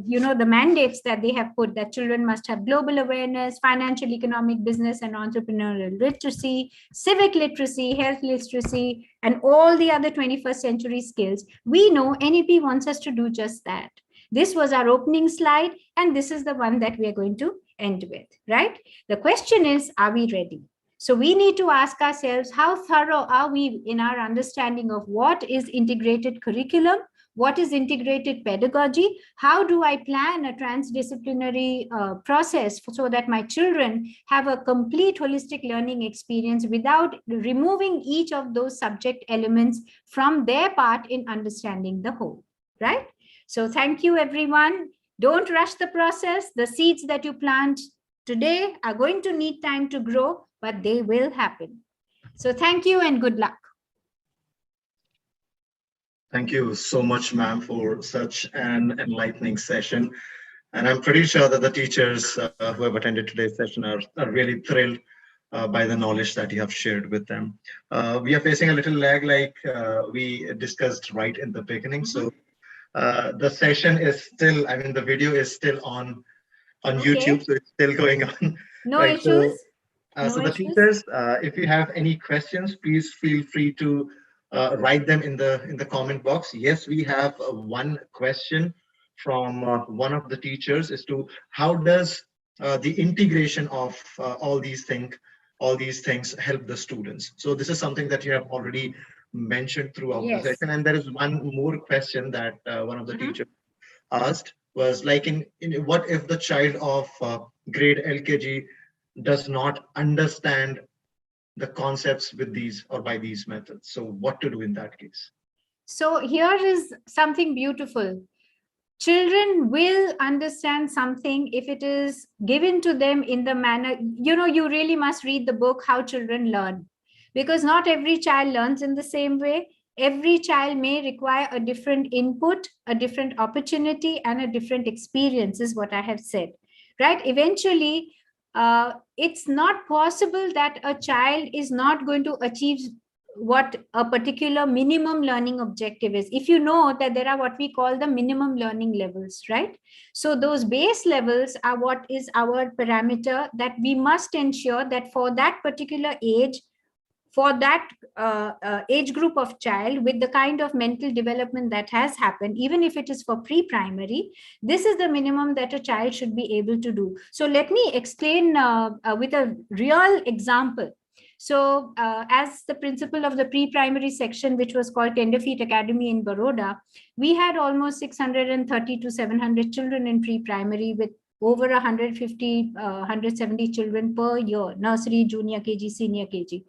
the mandates that they have put, that children must have global awareness, financial, economic, business, and entrepreneurial literacy, civic literacy, health literacy, and all the other 21st century skills, we know NEP wants us to do just that. This was our opening slide, and this is the one that we are going to end with, right? The question is, are we ready? So we need to ask ourselves, how thorough are we in our understanding of what is integrated curriculum? What is integrated pedagogy? How do I plan a transdisciplinary process so that my children have a complete holistic learning experience without removing each of those subject elements from their part in understanding the whole, right? So thank you, everyone. Don't rush the process. The seeds that you plant today are going to need time to grow, but they will happen. So thank you and good luck. Thank you so much, ma'am, for such an enlightening session. And I'm pretty sure that the teachers who have attended today's session are really thrilled by the knowledge that you have shared with them. We are facing a little lag, like we discussed right in the beginning. So the session is still, I mean, the video is still on YouTube, so it's still going on. No right? issues. So the teachers, if you have any questions, please feel free to write them in the comment box. Yes, we have one question from one of the teachers as to how does the integration of all these things help the students. So this is something that you have already mentioned throughout the session, and there is one more question that one of the teachers asked was like, in what if the child of grade LKG does not understand the concepts with these or by these methods? So what to do in that case? So here is something beautiful. Children will understand something if it is given to them in the manner, you really must read the book, How Children Learn, because not every child learns in the same way. Every child may require a different input, a different opportunity, and a different experience is what I have said, right? Eventually, it's not possible that a child is not going to achieve what a particular minimum learning objective is, if you know that there are what we call the minimum learning levels, right? So those base levels are what is our parameter that we must ensure that for that particular age, for that age group of child with the kind of mental development that has happened, even if it is for pre-primary, this is the minimum that a child should be able to do. So let me explain with a real example. So as the principal of the pre-primary section, which was called Tenderfeet Academy in Baroda, we had almost 630 to 700 children in pre-primary with over 150, 170 children per year, nursery, junior KG, senior KG.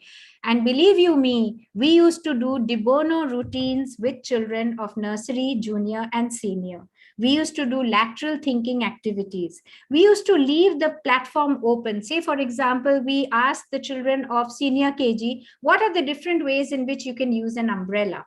And believe you me, we used to do de bono routines with children of nursery, junior, and senior. We used to do lateral thinking activities. We used to leave the platform open. Say, for example, we asked the children of senior KG, what are the different ways in which you can use an umbrella?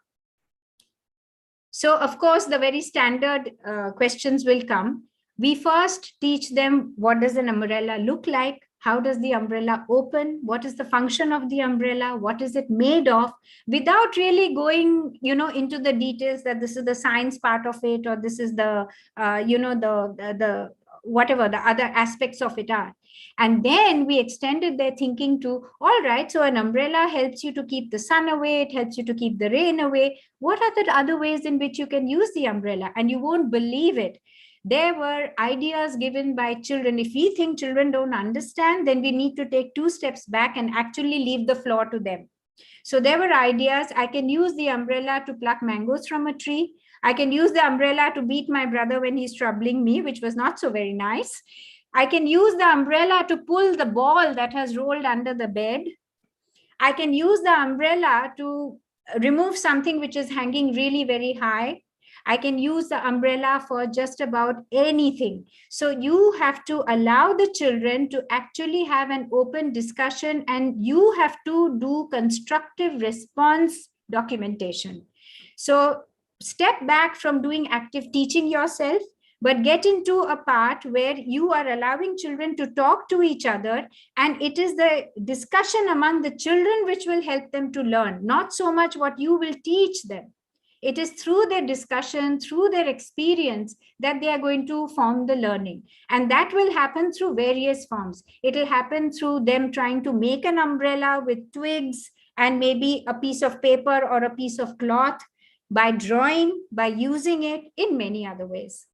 So, of course, the very standard questions will come. We first teach them, what does an umbrella look like? How does the umbrella open? What is the function of the umbrella? What is it made of? Without really going, into the details that this is the science part of it, or this is the, the whatever the other aspects of it are. And then we extended their thinking to, all right, so an umbrella helps you to keep the sun away. It helps you to keep the rain away. What are the other ways in which you can use the umbrella? And you won't believe it. There were ideas given by children. If we think children don't understand, then we need to take 2 steps back and actually leave the floor to them. So there were ideas. I can use the umbrella to pluck mangoes from a tree. I can use the umbrella to beat my brother when he's troubling me, which was not so very nice. I can use the umbrella to pull the ball that has rolled under the bed. I can use the umbrella to remove something which is hanging really very high. I can use the umbrella for just about anything. So you have to allow the children to actually have an open discussion, and you have to do constructive response documentation. So step back from doing active teaching yourself, but get into a part where you are allowing children to talk to each other, and it is the discussion among the children which will help them to learn, not so much what you will teach them. It is through their discussion, through their experience, that they are going to form the learning. And that will happen through various forms. It will happen through them trying to make an umbrella with twigs and maybe a piece of paper or a piece of cloth, by drawing, by using it in many other ways.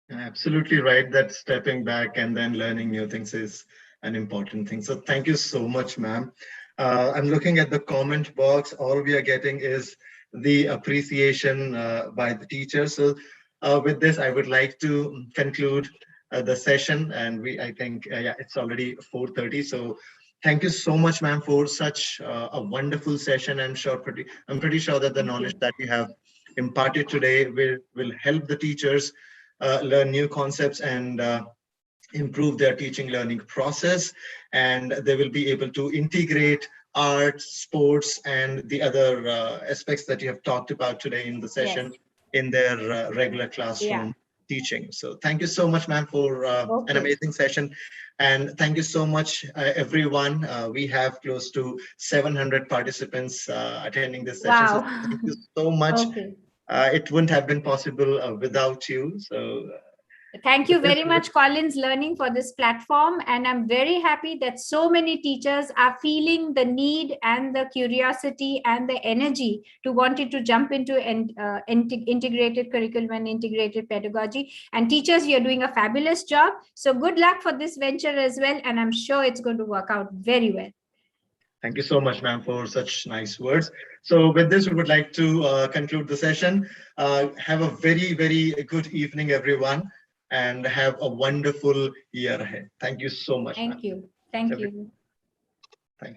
Absolutely right, that stepping back and then learning new things is an important thing. So thank you so much, ma'am. I'm looking at the comment box. All we are getting is the appreciation by the teachers. So with this, I would like to conclude the session, and I think it's already 4:30. So thank you so much, ma'am, for such a wonderful session. I'm pretty sure that the knowledge that you have imparted today will help the teachers learn new concepts and improve their teaching learning process, and they will be able to integrate art, sports, and the other aspects that you have talked about today in the session in their regular classroom teaching. So thank you so much, ma'am, for an amazing session. And thank you so much, everyone. We have close to 700 participants attending this session. So thank you so much. It wouldn't have been possible without you. So thank you very much, Collins Learning, for this platform. And I'm very happy that so many teachers are feeling the need and the curiosity and the energy to wanting to jump into integrated curriculum and integrated pedagogy. And teachers, you're doing a fabulous job. So good luck for this venture as well. And I'm sure it's going to work out very well. Thank you so much, ma'am, for such nice words. So with this, we would like to conclude the session. Have a very, very good evening, everyone, and have a wonderful year ahead. Thank you so much. Thank you. Thank you.